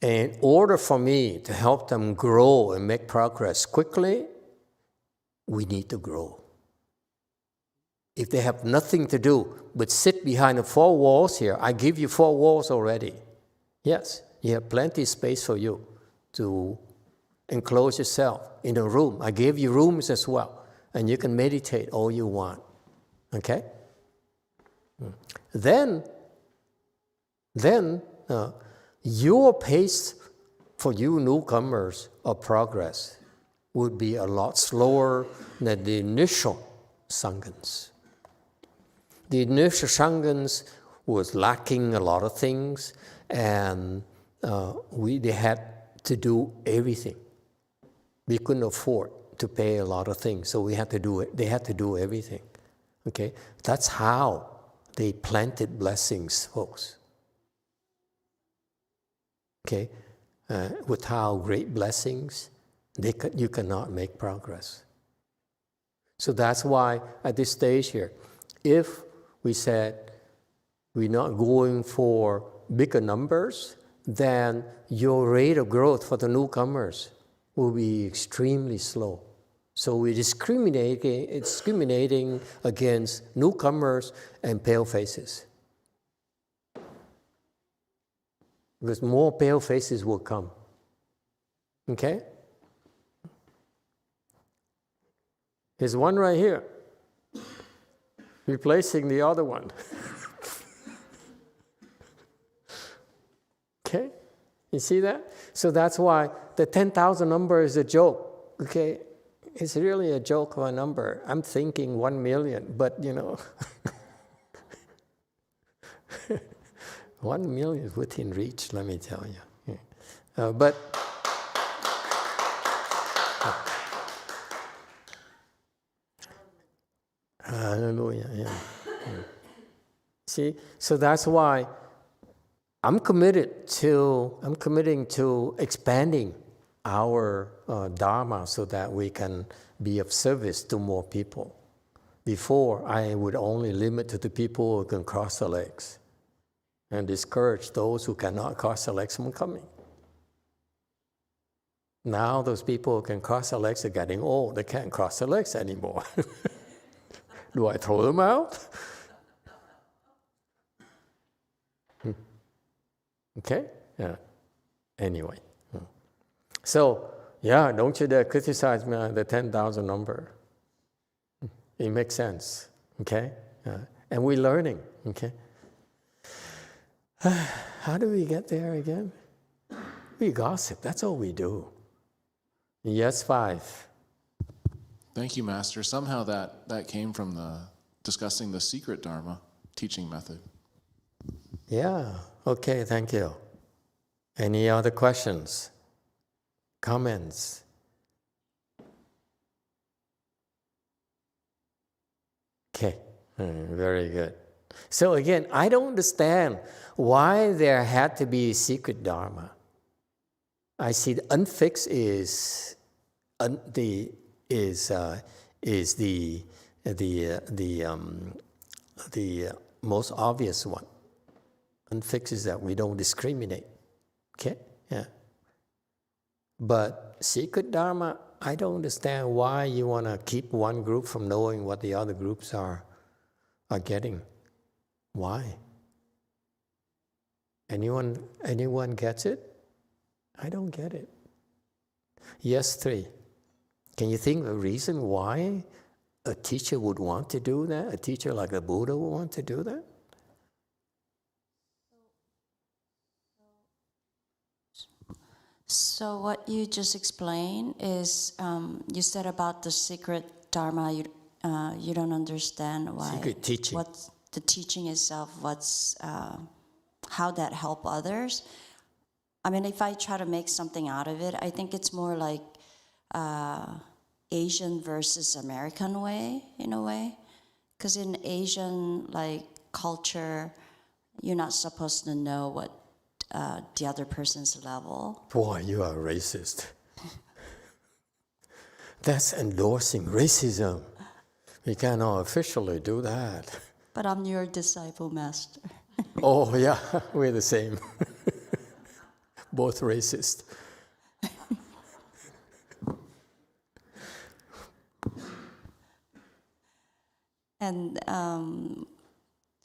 in order for me to help them grow and make progress quickly, we need to grow. If they have nothing to do but sit behind the 4 walls here, I give you 4 walls already. Yes, you have plenty of space for you to enclose yourself in a room. I gave you rooms as well, and you can meditate all you want. Okay? Then your pace for you newcomers of progress would be a lot slower than the initial Sanghas. The initial Sanghas was lacking a lot of things, and they had to do everything. We couldn't afford to pay a lot of things, so we had to do it. They had to do everything. Okay, that's how they planted blessings, folks. Okay, without great blessings, you cannot make progress. So that's why at this stage here, if we said we're not going for bigger numbers, then your rate of growth for the newcomers will be extremely slow. So we're discriminating against newcomers and pale faces. Because more pale faces will come. Okay? There's one right here, replacing the other one. Okay? You see that? So that's why the 10,000 number is a joke. Okay? It's really a joke of a number. I'm thinking 1 million, but 1 million is within reach, let me tell you. But hallelujah, yeah. See, so that's why I'm committing to expanding our Dharma so that we can be of service to more people. Before, I would only limit to the people who can cross the legs and discourage those who cannot cross the legs from coming. Now those people who can cross the legs are getting old. They can't cross the legs anymore. Do I throw them out? Okay? Yeah. Anyway. So, yeah, don't you dare criticize me on the 10,000 number. It makes sense. Okay? And we're learning. Okay? How do we get there again? We gossip. That's all we do. Yes, 5. Thank you, Master. Somehow that came from discussing the secret Dharma teaching method. Yeah. Okay, thank you. Any other questions? Comments? Okay, very good. So again, I don't understand why there had to be secret Dharma. I see the unfixed is the most obvious one. Unfixed is that we don't discriminate. Okay, yeah. But secret Dharma, I don't understand why you want to keep one group from knowing what the other groups are getting. Why? Anyone gets it? I don't get it. Yes, 3. Can you think of a reason why a teacher would want to do that? A teacher like the Buddha would want to do that? So what you just explained is, you said about the secret dharma, you don't understand why. Secret teaching. What's the teaching itself, how that help others. I mean, if I try to make something out of it, I think it's more like Asian versus American way, in a way. Because in Asian culture, you're not supposed to know what the other person's level. Boy, you are racist. That's endorsing racism. We cannot officially do that. But I'm your disciple, Master. Oh, yeah, we're the same. Both racist. And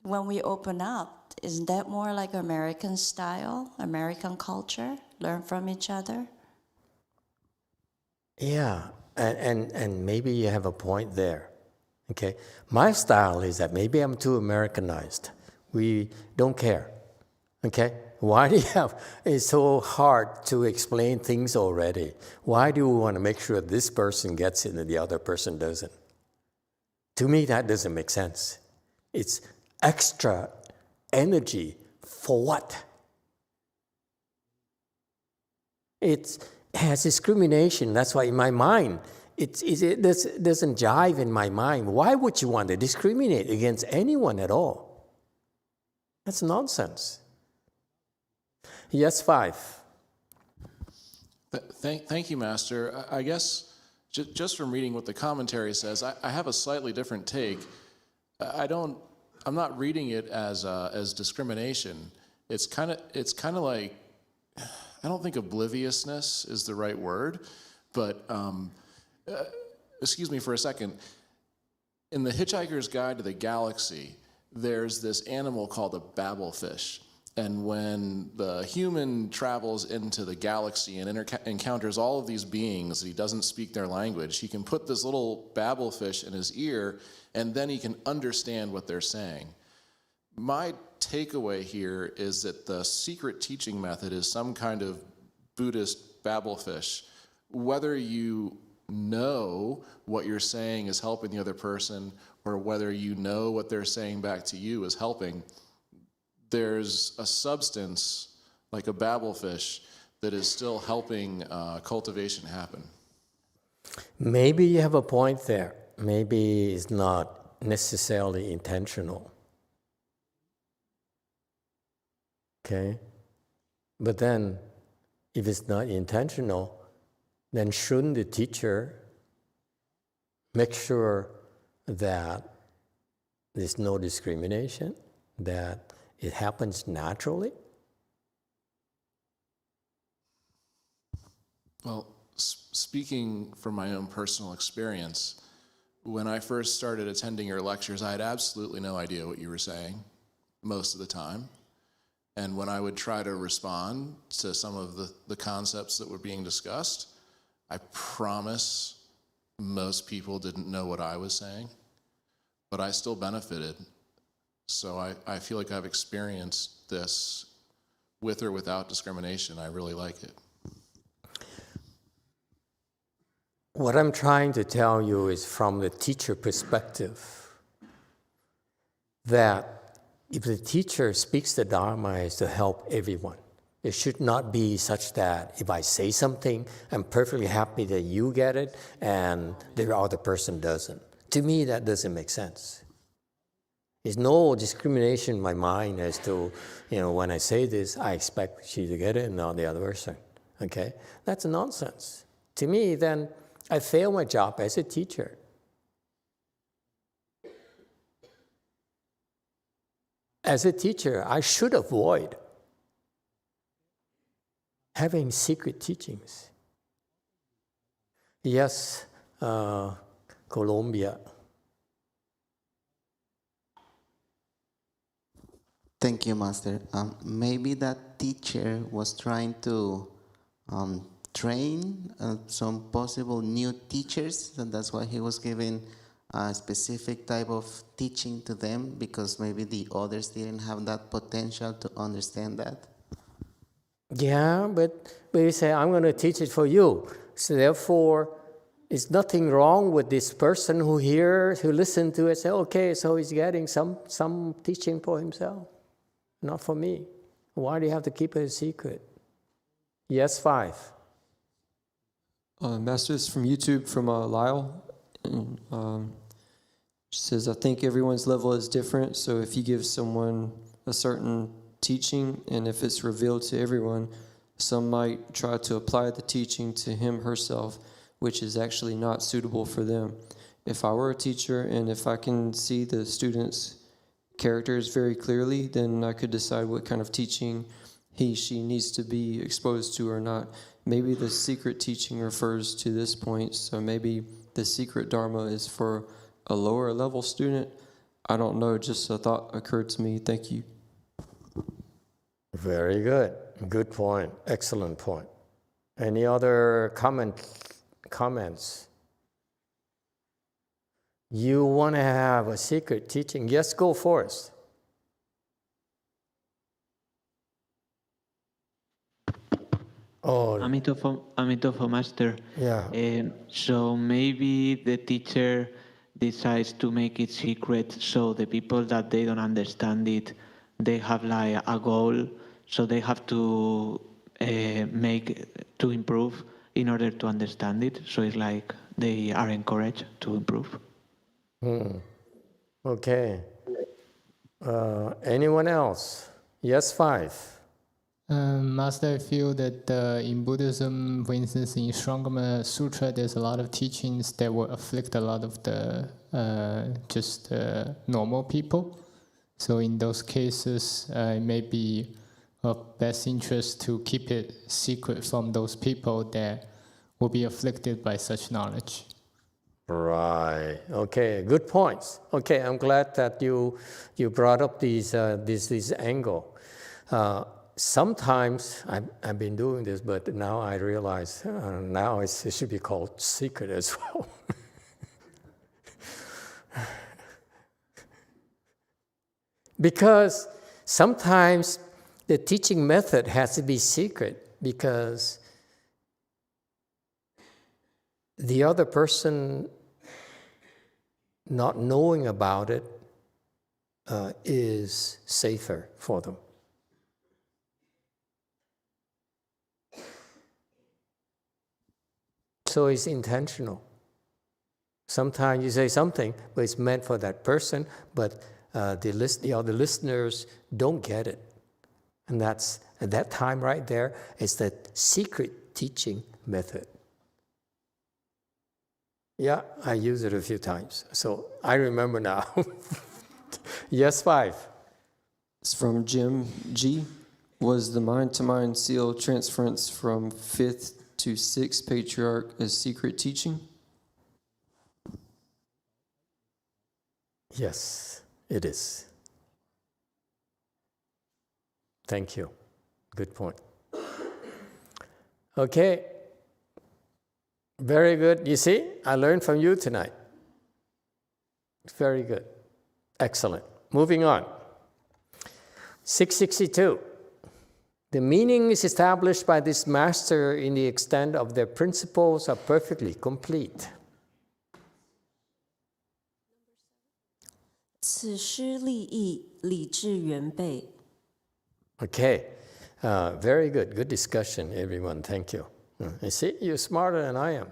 when we open up, isn't that more like American style, American culture? Learn from each other? Yeah, and maybe you have a point there. Okay, my style is that maybe I'm too Americanized. We don't care. Okay, why do you have? It's so hard to explain things already. Why do we want to make sure this person gets it and the other person doesn't? To me, that doesn't make sense. It's extra energy for what? It has discrimination. That's why in my mind, it doesn't jive in my mind. Why would you want to discriminate against anyone at all? That's nonsense. Yes, 5. Thank you, Master. I guess just from reading what the commentary says, I have a slightly different take. I'm not reading it as discrimination. It's kind of like, I don't think obliviousness is the right word, but excuse me for a second. In the Hitchhiker's Guide to the Galaxy, there's this animal called a babblefish. And when the human travels into the galaxy and encounters all of these beings, he doesn't speak their language, he can put this little babblefish in his ear, and then he can understand what they're saying. My takeaway here is that the secret teaching method is some kind of Buddhist babblefish. Whether you know what you're saying is helping the other person, or whether you know what they're saying back to you is helping, there's a substance, like a babblefish, that is still helping cultivation happen. Maybe you have a point there. Maybe it's not necessarily intentional. Okay? But then, if it's not intentional, then shouldn't the teacher make sure that there's no discrimination, that it happens naturally? Well, speaking from my own personal experience, when I first started attending your lectures, I had absolutely no idea what you were saying most of the time. And when I would try to respond to some of the concepts that were being discussed, I promise most people didn't know what I was saying, but I still benefited. So I feel like I've experienced this with or without discrimination. I really like it. What I'm trying to tell you is from the teacher perspective, that if the teacher speaks the Dharma, is to help everyone. It should not be such that if I say something, I'm perfectly happy that you get it and the other person doesn't. To me, that doesn't make sense. There's no discrimination in my mind as to, when I say this, I expect she to get it and not the other person. Okay? That's nonsense. To me, then, I fail my job as a teacher. As a teacher, I should avoid having secret teachings. Yes, Colombia. Thank you, Master. Maybe that teacher was trying to train some possible new teachers, and that's why he was giving a specific type of teaching to them, because maybe the others didn't have that potential to understand that. Yeah, but you say, I'm going to teach it for you. So therefore, it's nothing wrong with this person who hears, who listens to it, say, okay, so he's getting some teaching for himself, not for me. Why do you have to keep it a secret? Yes, 5. Master's from YouTube from Lyle. She says, I think everyone's level is different, so if you give someone a certain teaching, and if it's revealed to everyone, some might try to apply the teaching to him herself, which is actually not suitable for them. If I were a teacher and if I can see the student's characters very clearly, then I could decide what kind of teaching she needs to be exposed to or not. Maybe the secret teaching refers to this point, so maybe the secret Dharma is for a lower level student. I don't know, just a thought occurred to me. Thank you. Very good. Good point. Excellent point. Any other comments? You want to have a secret teaching? Yes, go first. Oh, Amitofo Master. yeah. So maybe the teacher decides to make it secret, so the people that they don't understand it, they have like a goal, so they have to improve in order to understand it. So it's like they are encouraged to improve. Okay. Anyone else? Yes, 5. Master, I feel that in Buddhism, for instance, in Shrangama Sutra, there's a lot of teachings that will afflict a lot of the normal people. So in those cases, it may be of best interest to keep it secret from those people that will be afflicted by such knowledge. Right. Okay. Good points. Okay. I'm glad that you brought up this angle. Sometimes I've been doing this, but now I realize now it should be called secret as well. Because sometimes the teaching method has to be secret because the other person not knowing about it is safer for them. So it's intentional. Sometimes you say something, but it's meant for that person, but the other listeners don't get it. And that's, at that time right there, it's that secret teaching method. Yeah, I use it a few times. So I remember now. Yes, 5. It's from Jim G. Was the mind-to-mind seal transference from 5th to 6th patriarch as secret teaching? Yes, it is. Thank you. Good point. Okay. Very good. You see, I learned from you tonight. Very good. Excellent. Moving on. 662. The meaning is established by this master in the extent of their principles are perfectly complete. 此诗立意，理智原备。 Okay. Very good. Good discussion, everyone. Thank you. You see, you're smarter than I am.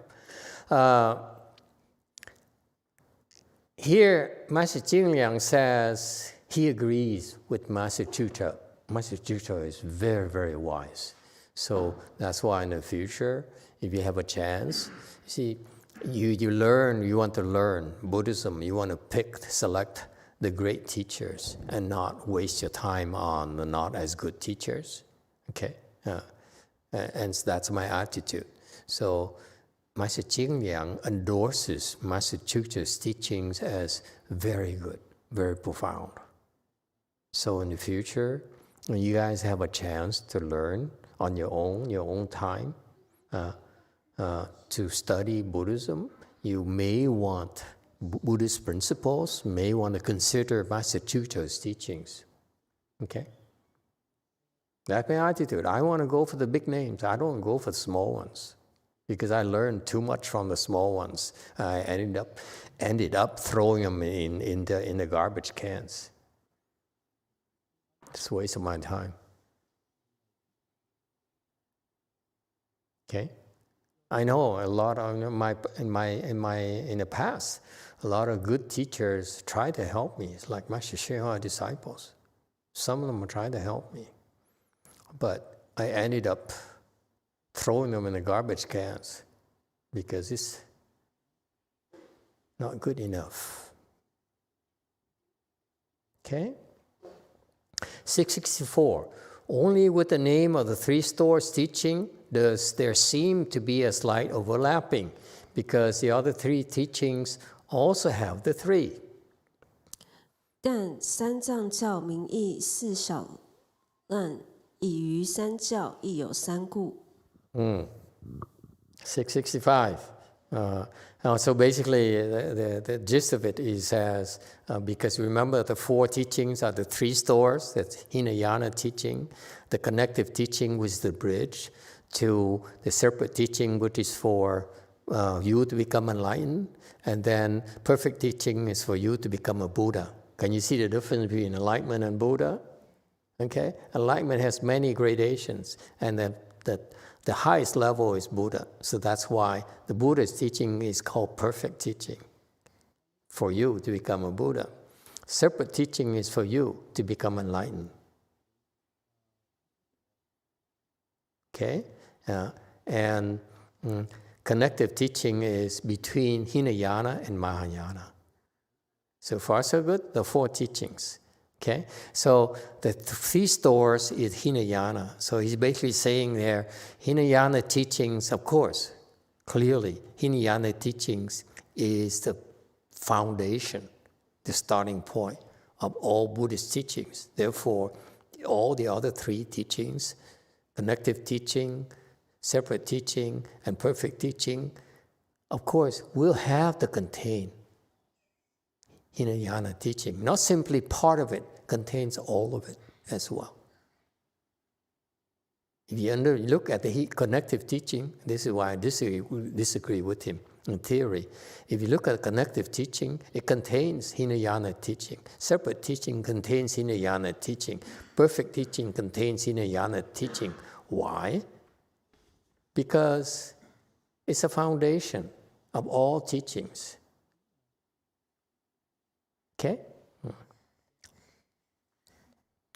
Here, Master Jingliang says he agrees with Master Chucha. Master Chucha is very, very wise. So that's why in the future, if you have a chance, see, you learn, you want to learn Buddhism, you want to select the great teachers and not waste your time on the not as good teachers. Okay? And that's my attitude. So Master Ching Liang endorses Master Chuchi's teachings as very good, very profound. So in the future, when you guys have a chance to learn on your own time, to study Buddhism, you may want Buddhist principles, may want to consider Master Chuchi's teachings. Okay? That's my attitude. I want to go for the big names. I don't go for the small ones because I learned too much from the small ones. I ended up throwing them in the garbage cans. It's a waste of my time. Okay? I know a lot of in the past, a lot of good teachers tried to help me. It's like Master Hsuan disciples. Some of them tried to help me. But I ended up throwing them in the garbage cans because it's not good enough. Okay? 664. Only with the name of the three stores teaching does there seem to be a slight overlapping, because the other three teachings also have the three. 但三藏教名义四小案，已于三教亦有三故。665. So basically, the gist of it is because remember the four teachings are the three stores, that's Hinayana teaching, the connective teaching which is the bridge, to the separate teaching which is for you to become enlightened, and then perfect teaching is for you to become a Buddha. Can you see the difference between enlightenment and Buddha? Okay? Enlightenment has many gradations, and the highest level is Buddha. So that's why the Buddha's teaching is called perfect teaching, for you to become a Buddha. Separate teaching is for you to become enlightened. Okay? And connective teaching is between Hinayana and Mahayana. So far, so good, the four teachings. Okay, so the three stores is Hinayana. So he's basically saying there, Hinayana teachings, of course, clearly, Hinayana teachings is the foundation, the starting point of all Buddhist teachings. Therefore, all the other three teachings, connective teaching, separate teaching, and perfect teaching, of course, will have to contain Hinayana teaching. Not simply part of it, contains all of it as well. If you look at the connective teaching, this is why I disagree with him in theory. If you look at connective teaching, it contains Hinayana teaching. Separate teaching contains Hinayana teaching. Perfect teaching contains Hinayana teaching. Why? Because it's a foundation of all teachings. Okay?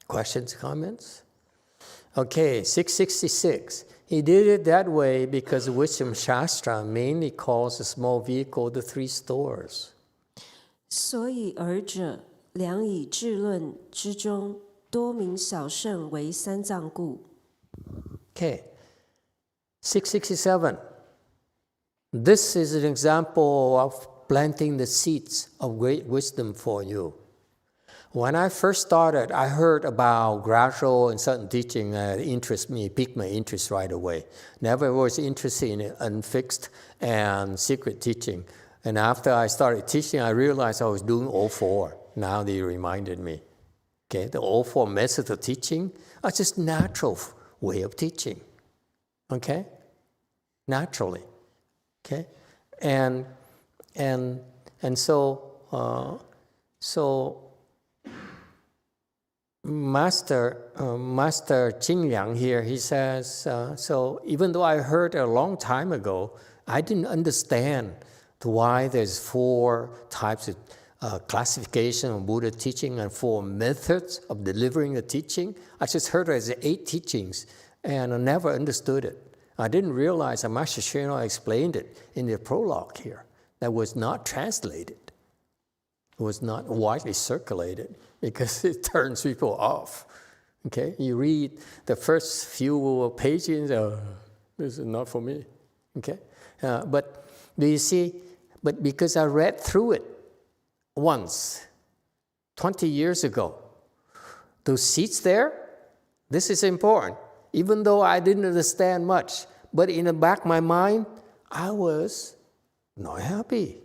Questions, comments? Okay, 666. He did it that way because wisdom shastra mainly calls a small vehicle the three stores. 所以尔者良以智论之中多名小圣为三藏故。 Okay, 667. This is an example of planting the seeds of great wisdom for you. When I first started, I heard about gradual and sudden teaching that piqued my interest right away. Never was interested in unfixed and secret teaching. And after I started teaching, I realized I was doing all four. Now they reminded me. Okay, the all four methods of teaching are just natural way of teaching. Okay? Naturally. Okay? And so Master Ching Liang here, he says, so even though I heard a long time ago, I didn't understand why there's four types of classification of Buddha teaching and four methods of delivering the teaching. I just heard there's 8 teachings, and I never understood it. I didn't realize that Master Hsuan explained it in the prologue here. That was not translated. It was not widely circulated because it turns people off. Okay, you read the first few pages, this is not for me. Okay, But do you see? But because I read through it once, 20 years ago, those seats there, this is important. Even though I didn't understand much, but in the back of my mind, I was not happy.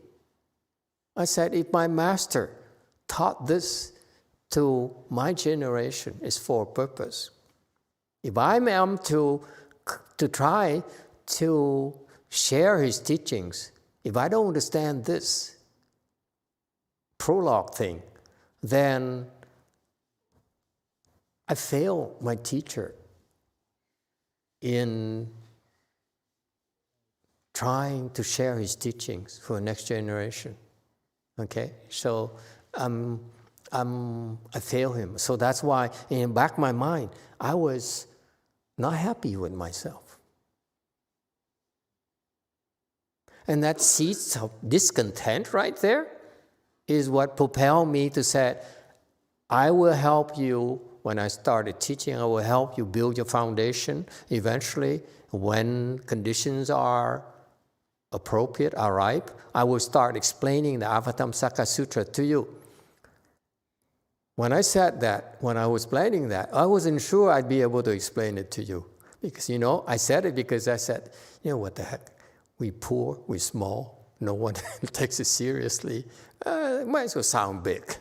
I said, if my master taught this to my generation, it's for a purpose. If I am to try to share his teachings, if I don't understand this prologue thing, then I fail my teacher in trying to share his teachings for the next generation. Okay, so I fail him. So that's why in the back of my mind, I was not happy with myself. And that seeds of discontent right there is what propelled me to say, I will help you. When I started teaching, I will help you build your foundation. Eventually, when conditions are appropriate, are ripe, I will start explaining the avatamsaka sutra to you. When I said that, when I was planning that, I wasn't sure I'd be able to explain it to you. Because, I said it because I said, what the heck? We poor, we small, no one takes it seriously. It might as well sound big.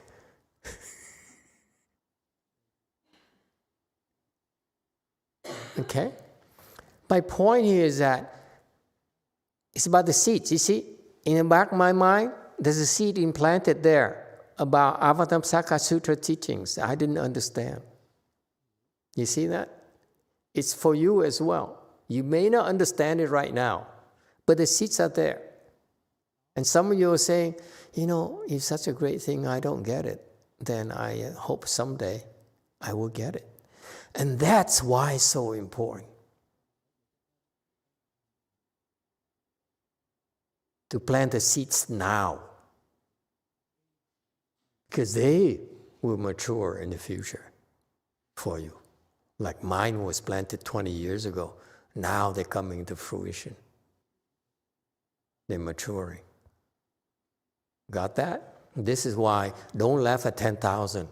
Okay? My point here is that it's about the seeds. You see, in the back of my mind, there's a seed implanted there about avatamsaka sutra teachings I didn't understand. You see that? It's for you as well. You may not understand it right now, but the seeds are there. And some of you are saying, it's such a great thing, I don't get it. Then I hope someday I will get it. And that's why it's so important to plant the seeds now, because they will mature in the future for you. Like mine was planted 20 years ago. Now they're coming to fruition. They're maturing. Got that? This is why don't laugh at 10,000.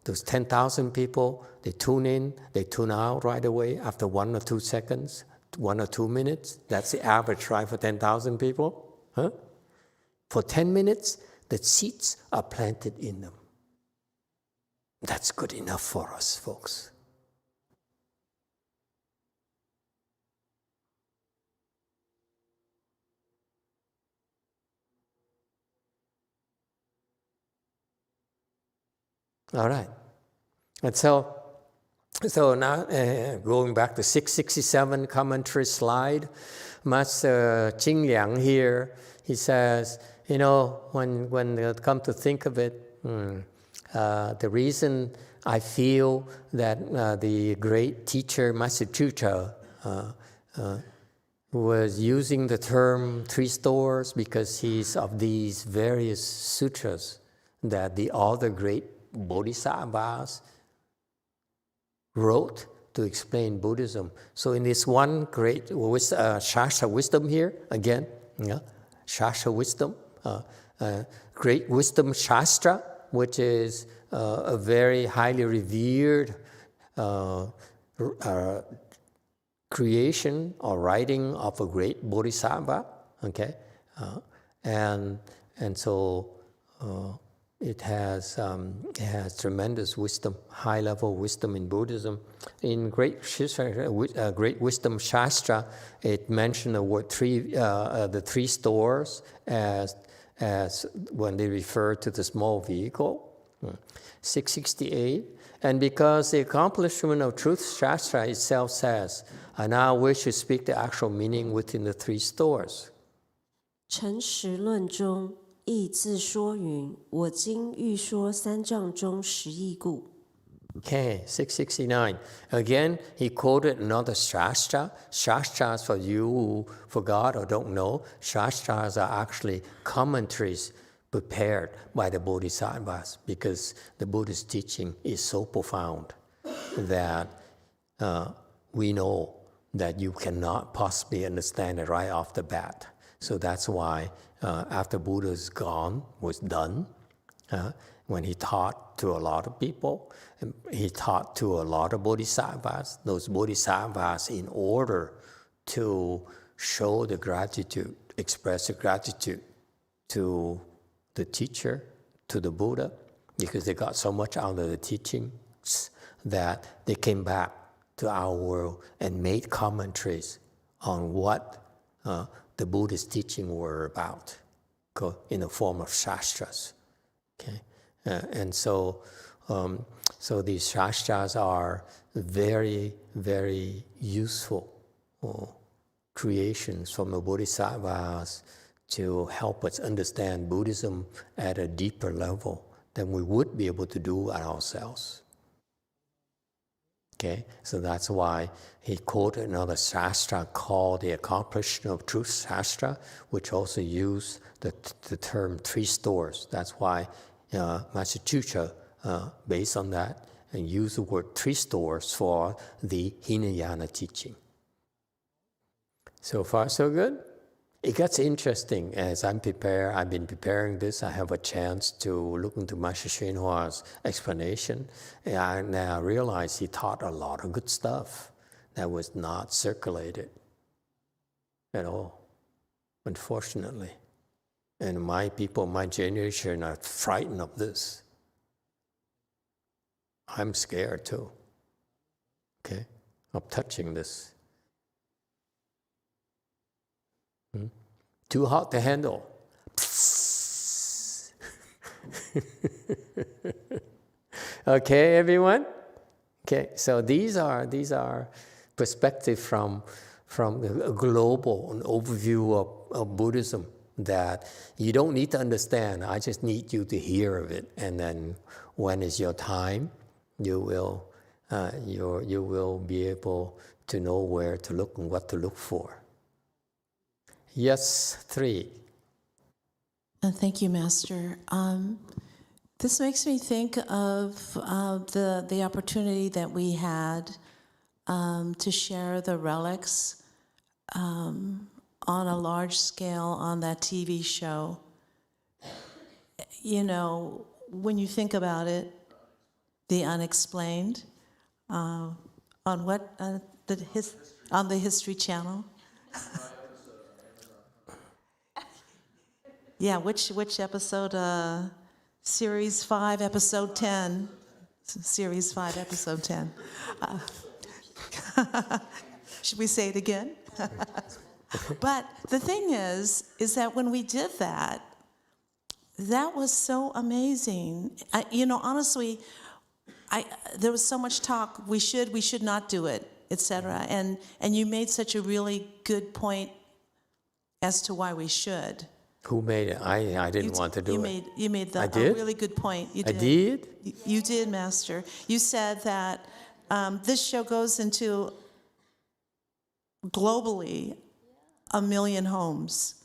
Those 10,000 people, they tune in, they tune out right away after 1 or 2 seconds, 1 or 2 minutes. That's the average, right, for 10,000 people? Huh? For 10 minutes, the seeds are planted in them. That's good enough for us, folks. All right. And so now going back to 667 commentary slide, Master Jing Liang here, he says, when you come to think of it, the reason I feel that the great teacher Master Chucha was using the term 3 stores because he's of these various sutras that the other great bodhisattvas wrote to explain Buddhism. So in this one great Shastra wisdom here, again, Shastra wisdom, great wisdom Shastra, which is a very highly revered creation or writing of a great bodhisattva, okay? And so it has tremendous wisdom, high-level wisdom in Buddhism. In Great Wisdom Shastra, it mentioned the word the 3 stores as when they refer to the small vehicle. 668, and because the accomplishment of truth Shastra itself says, I now wish to speak the actual meaning within the 3 stores. 诚实论中 亦自说云：我今欲说3藏中10义故。 Okay, 669. Again, he quoted another Shastra. Shastras, for you who forgot or don't know, Shastras are actually commentaries prepared by the Bodhisattvas because the Buddhist teaching is so profound that we know that you cannot possibly understand it right off the bat. So that's why after Buddha's was done, when he taught to a lot of people, he taught to a lot of bodhisattvas. Those bodhisattvas, in order to show the gratitude, express the gratitude to the teacher, to the Buddha, because they got so much out of the teachings that they came back to our world and made commentaries on what the Buddhist teaching were about, in the form of shastras. Okay, and so these shastras are very, very useful creations from the bodhisattvas to help us understand Buddhism at a deeper level than we would be able to do ourselves. Okay, so that's why he quoted another shastra called the Accomplishment of Truth Shastra, which also used the term three stores. That's why Master Chucha, based on that, and used the word three stores for the Hinayana teaching. So far, so good. It gets interesting as I've been preparing this. I have a chance to look into Master Hsuan Hua's explanation, and I realized he taught a lot of good stuff that was not circulated at all, unfortunately. And my people, my generation, are frightened of this. I'm scared too, okay, of touching this. Too hot to handle. Okay, everyone? Okay, so these are perspectives from a global, an overview of Buddhism that you don't need to understand. I just need you to hear of it, and then when it's your time, you will be able to know where to look and what to look for. Yes, 3. Thank you, Master. This makes me think of the opportunity that we had to share the relics on a large scale on that TV show. You know, when you think about it, the unexplained, on what on the History Channel. Yeah, which episode? Series 5, episode 10. Series 5, episode 10. Should we say it again? But the thing is that when we did that was so amazing. Honestly, there was so much talk. We should not do it, etc. And you made such a really good point as to why we should. Who made it? I didn't want to do it. You made a really good point. You did. I did? You did, Master. You said that this show goes into globally 1 million homes.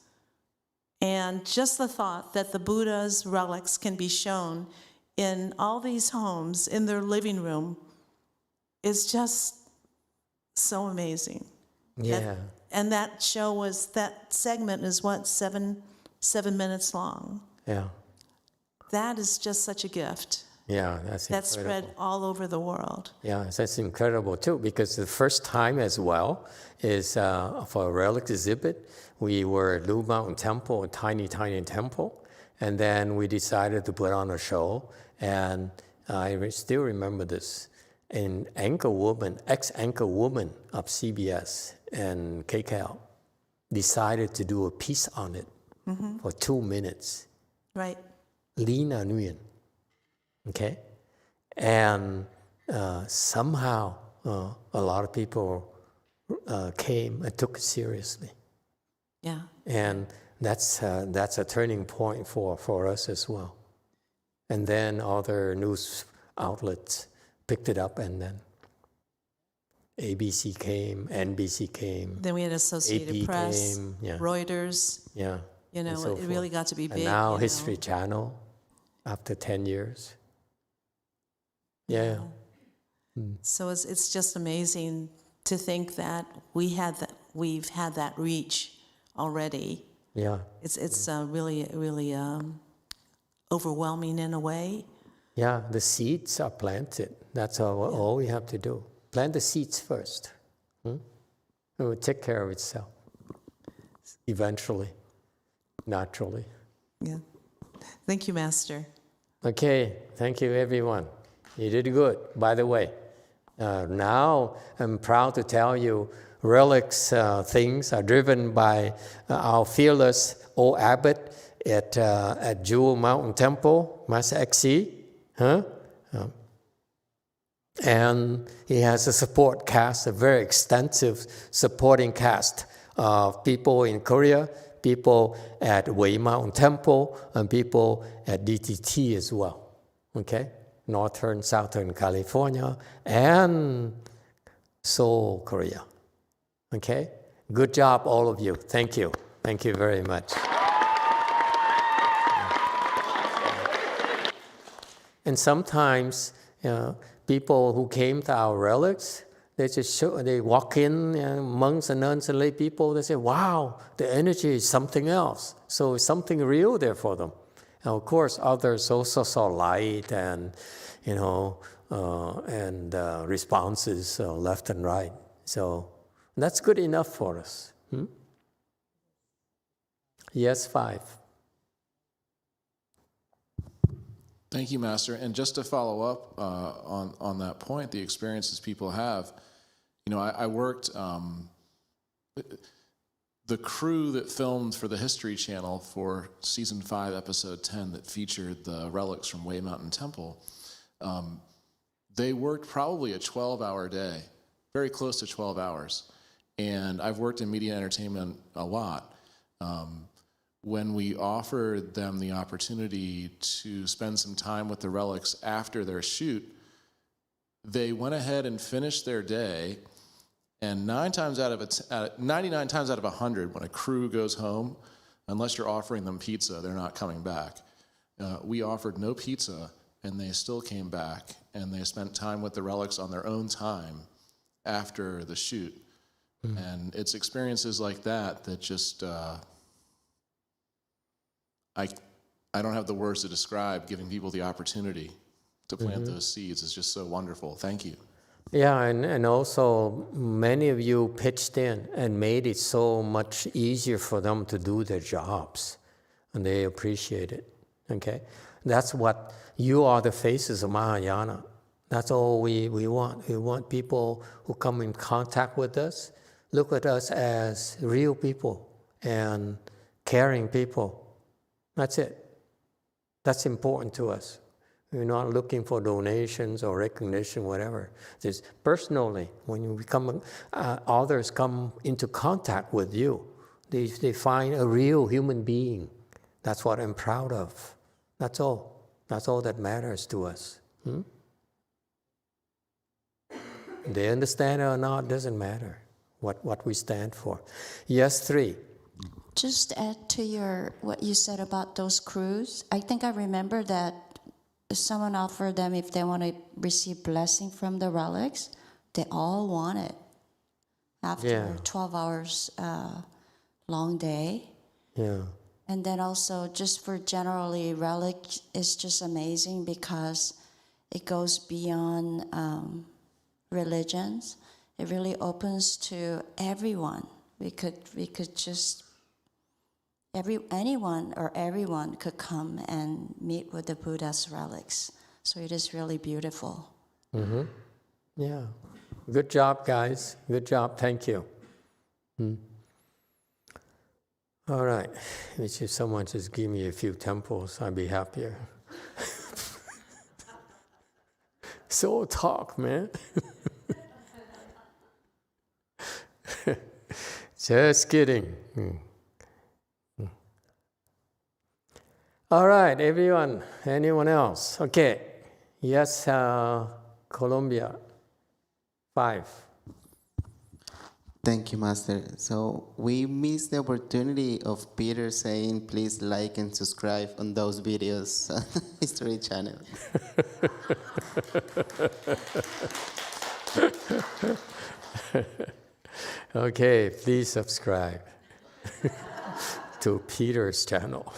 And just the thought that the Buddha's relics can be shown in all these homes, in their living room, is just so amazing. Yeah. And that segment is what, 7 minutes long. Yeah. That is just such a gift. Yeah, that's spread all over the world. Yeah, that's incredible too, because the first time as well is for a relic exhibit. We were at Lu Mountain Temple, a tiny temple, and then we decided to put on a show, and I still remember this. An ex-anchor woman of CBS and KCAL decided to do a piece on it for 2 minutes. Right. Lina Nguyen. Okay? And somehow a lot of people came and took it seriously. Yeah. And that's a turning point for us as well. And then other news outlets picked it up, and then ABC came, NBC came. Then we had Associated AP Press, came, yeah. Reuters. Yeah. It really got to be big. And now History Channel, after 10 years. Yeah. So it's just amazing to think that we've had that reach already. Yeah. It's really overwhelming in a way. Yeah, the seeds are planted. That's all we have to do. Plant the seeds first. It will take care of itself. Eventually, naturally. Yeah. Thank you, Master. Okay, thank you everyone. You did good. By the way, now I'm proud to tell you relics things are driven by our fearless old abbot at Jewel Mountain Temple, Master XC. And he has a support cast, a very extensive supporting cast of people in Korea, people at Wei Mountain Temple, and people at DTT as well. Okay? Northern, Southern California, and Seoul, Korea. Okay? Good job, all of you. Thank you. Thank you very much. And sometimes, people who came to our relics, they walk in, monks and nuns and lay people, they say, wow, the energy is something else. So it's something real there for them. And of course, others also saw light and, responses left and right. So that's good enough for us. Yes, 5. Thank you, Master. And just to follow up on that point, the experiences people have, I worked, the crew that filmed for the History Channel for season 5, episode 10 that featured the relics from Wei Mountain Temple, they worked probably a 12-hour day, very close to 12 hours. And I've worked in media entertainment a lot. When we offered them the opportunity to spend some time with the relics after their shoot, they went ahead and finished their day, and 99 times out of 100, when a crew goes home, unless you're offering them pizza, they're not coming back. We offered no pizza, and they still came back, and they spent time with the relics on their own time after the shoot. And it's experiences like that just... I don't have the words to describe. Giving people the opportunity to plant those seeds is just so wonderful. Thank you. Yeah, and also many of you pitched in and made it so much easier for them to do their jobs, and they appreciate it. Okay, that's what you are, the faces of Mahayana. That's all we want. We want people who come in contact with us, look at us as real people and caring people. That's it. That's important to us. We're not looking for donations or recognition, whatever. Just personally, when you become, others come into contact with you, they find a real human being. That's what I'm proud of. That's all. That's all that matters to us. They understand it or not, doesn't matter what we stand for. Yes, 3. Just add to what you said about those crews. I think I remember that someone offered them if they want to receive blessing from the relics. They all want it after 12 hours long day. Yeah. And then also just for generally relic is just amazing because it goes beyond religions. It really opens to everyone. We could just anyone or everyone could come and meet with the Buddha's relics. So it is really beautiful. Yeah. Good job, guys. Good job. Thank you. All right. If someone just give me a few temples, I'd be happier. So talk, man. Just kidding. All right, everyone. Anyone else? Okay. Yes, Colombia. 5. Thank you, Master. So we missed the opportunity of Peter saying, please like and subscribe on those videos on the History Channel. Okay, please subscribe. to Peter's channel.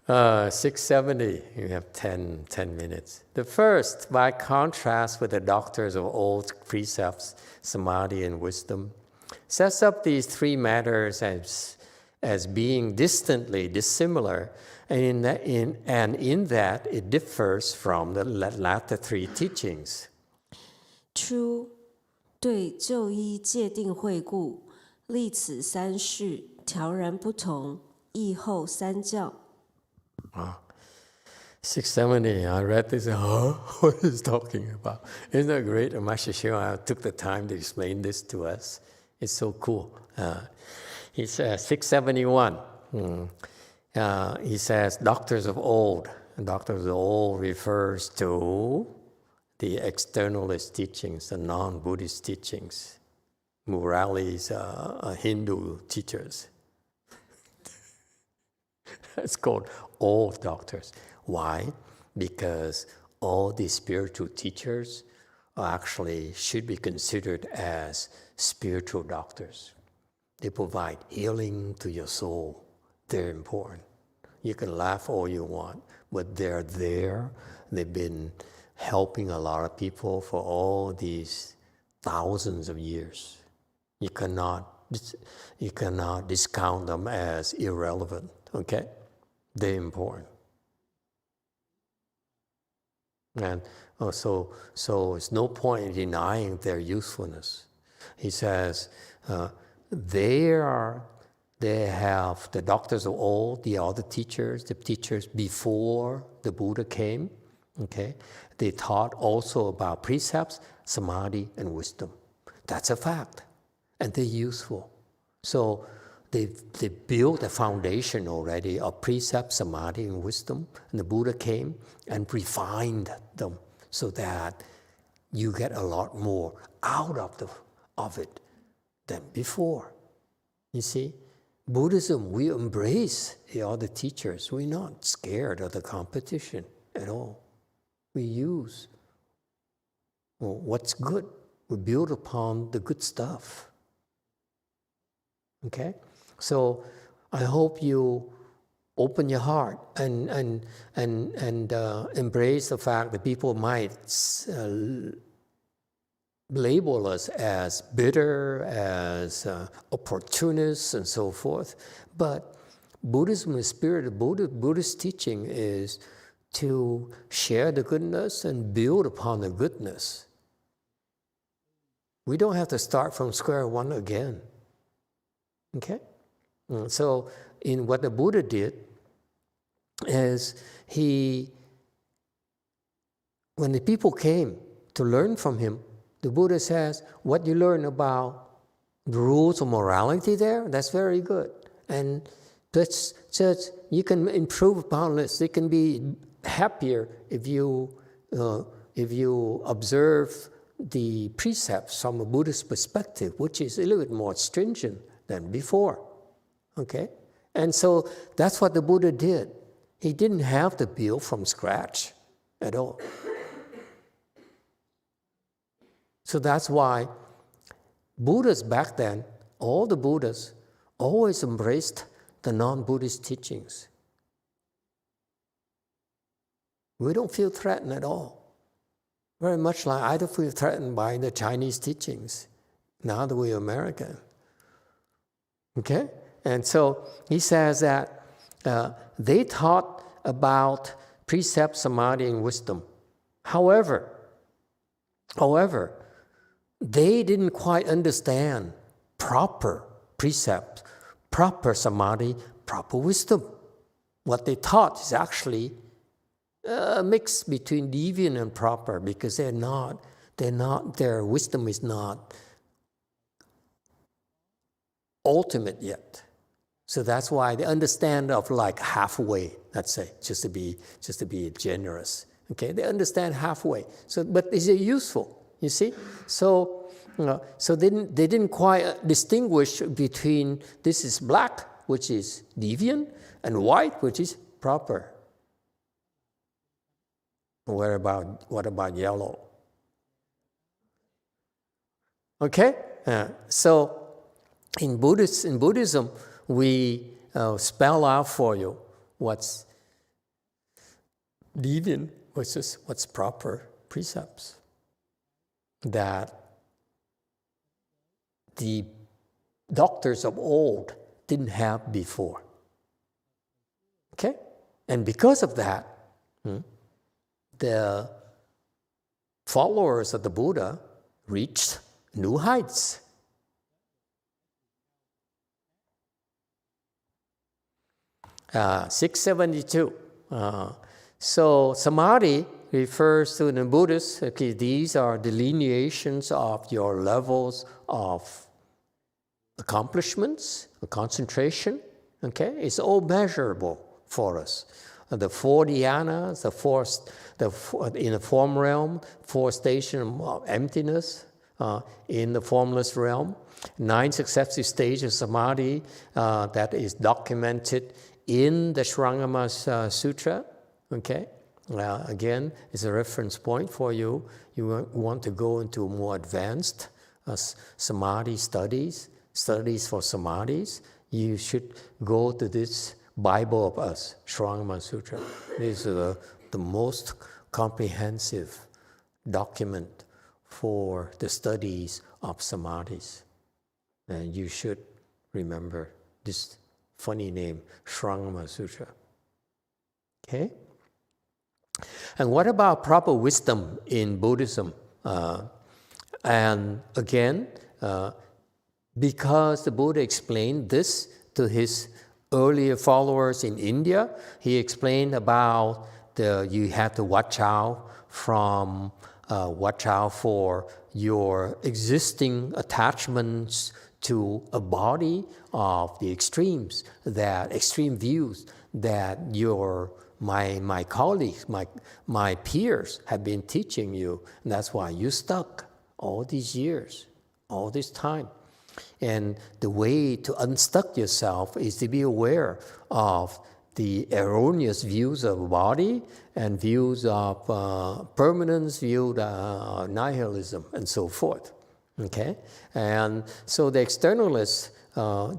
670, you have 10 minutes. The first, by contrast with the doctors of old precepts, samadhi and wisdom, sets up these three matters as being distantly dissimilar, and in that it differs from the latter three teachings. 初对就医界定会故，立此三事，调然不同，义后三教。670, I read this, what is talking about? Isn't that great? Master Shiva took the time to explain this to us. It's so cool. He says, 671, he says, doctors of old. And doctors of old refers to the externalist teachings, the non-Buddhist teachings. Murali's Hindu teachers. It's called old doctors. Why? Because all these spiritual teachers actually should be considered as spiritual doctors. They provide healing to your soul. They're important. You can laugh all you want, but they're there. They've been helping a lot of people for all these thousands of years. You cannot discount them as irrelevant, okay? They're important. And so it's no point in denying their usefulness. He says they have the doctors of old, the other teachers, the teachers before the Buddha came. Okay, they taught also about precepts, samadhi, and wisdom. That's a fact, and they're useful. So they built a foundation already of precepts, samadhi, and wisdom. And the Buddha came and refined them so that you get a lot more out of it than before. You see, Buddhism, we embrace the other teachers. We're not scared of the competition at all. We use what's good. We build upon the good stuff. Okay? So I hope you open your heart and embrace the fact that people might label us as bitter, as opportunists, and so forth. But Buddhism, the spirit of Buddhist teaching is to share the goodness and build upon the goodness. We don't have to start from square one again. Okay? So in what the Buddha did is when the people came to learn from him, the Buddha says, what you learn about the rules of morality there, that's very good. And that's just, you can improve upon this. You can be happier if you observe the precepts from a Buddhist perspective, which is a little bit more stringent than before. Okay? And so that's what the Buddha did. He didn't have to build from scratch at all. So that's why Buddhas back then, all the Buddhas, always embraced the non-Buddhist teachings. We don't feel threatened at all. Very much like I don't feel threatened by the Chinese teachings now that we're American. Okay? And so he says that they taught about precept, samadhi, and wisdom. However, they didn't quite understand proper precept, proper samadhi, proper wisdom. What they taught is actually a mix between deviant and proper, because their wisdom is not ultimate yet. So that's why they understand of like halfway, let's say, just to be generous. Okay, they understand halfway. So, but is it useful? You see, so they didn't quite distinguish between this is black, which is deviant, and white, which is proper. What about yellow? Okay, So in Buddhism, we spell out for you what's deviant versus what's proper precepts that the doctors of old didn't have before. Okay? And because of that, the followers of the Buddha reached new heights. Uh, 672. So samadhi refers to, in the Buddhists, okay, these are delineations of your levels of accomplishments, concentration. Okay, it's all measurable for us. The 4 dhyanas, in the form realm, 4 stations of emptiness in the formless realm, 9 successive stages of samadhi that is documented in the Shrangama Sutra. Okay, again, it's a reference point for you. You want to go into more advanced samadhi studies for samadhis, you should go to this Bible of us, Shrangama Sutra. This is the most comprehensive document for the studies of samadhis. And you should remember this funny name, Shrangama Sutra. Okay? And what about proper wisdom in Buddhism? And again, because the Buddha explained this to his earlier followers in India, he explained about you have to watch out for your existing attachments to a body of the extremes, that extreme views that my colleagues, my peers have been teaching you. And that's why you stuck all these years, all this time. And the way to unstuck yourself is to be aware of the erroneous views of the body and views of permanence, views of nihilism, and so forth. Okay? And so the externalists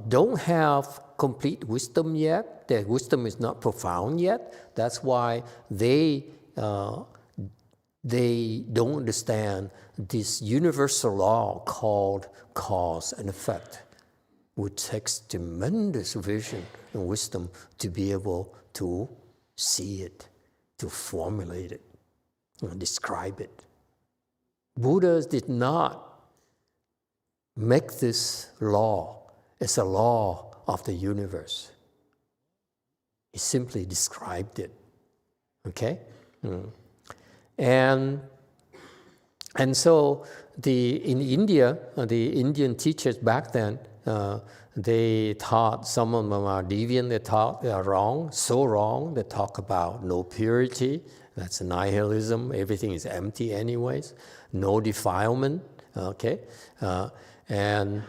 don't have complete wisdom yet. Their wisdom is not profound yet. That's why they don't understand this universal law called cause and effect, which takes tremendous vision and wisdom to be able to see it, to formulate it, and describe it. Buddhas did not make this law as a law of the universe. He simply described it. Okay? And so in India, the Indian teachers back then, they taught, some of them are deviant, they taught they are wrong, so wrong, they talk about no purity, that's nihilism, everything is empty anyways, no defilement, okay? And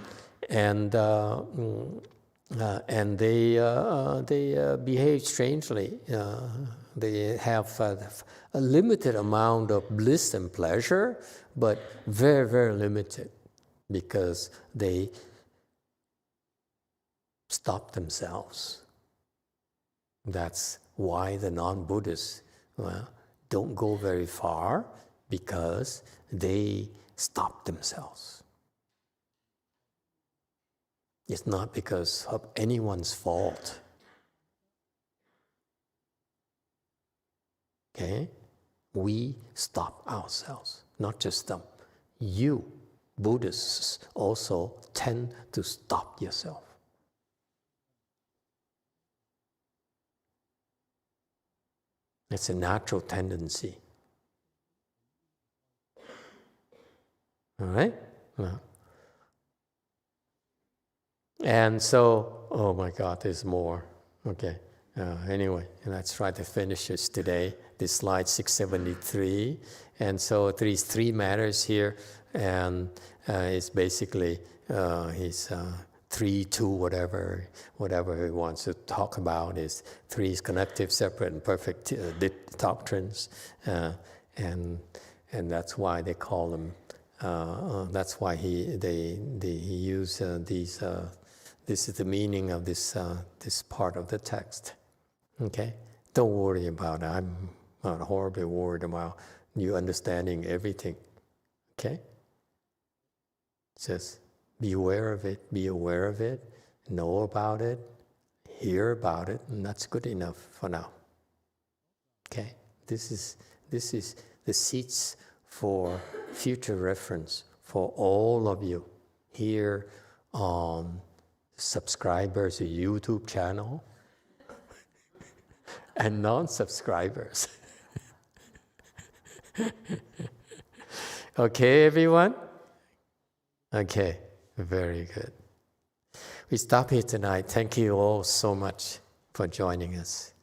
they behave strangely. They have a limited amount of bliss and pleasure, but very, very limited, because they stop themselves. That's why the non-Buddhists don't go very far, because they stop themselves. It's not because of anyone's fault. Okay? We stop ourselves, not just them. You, Buddhists, also tend to stop yourself. It's a natural tendency. All right? And so, oh my God, there's more. Okay. Anyway, let's try to finish this today. This slide 673. And so there's 3 matters here, and it's basically his 3, 2, whatever he wants to talk about is 3 is connective, separate, and perfect doctrines, and that's why they call them That's why he used these. This is the meaning of this part of the text. Okay, don't worry about it. I'm not horribly worried about you understanding everything. Okay, just be aware of it. Be aware of it. Know about it. Hear about it, and that's good enough for now. Okay, this is the seeds for future reference for all of you here on subscribers' YouTube channel and non-subscribers. Okay, everyone? Okay, very good. We stop here tonight. Thank you all so much for joining us.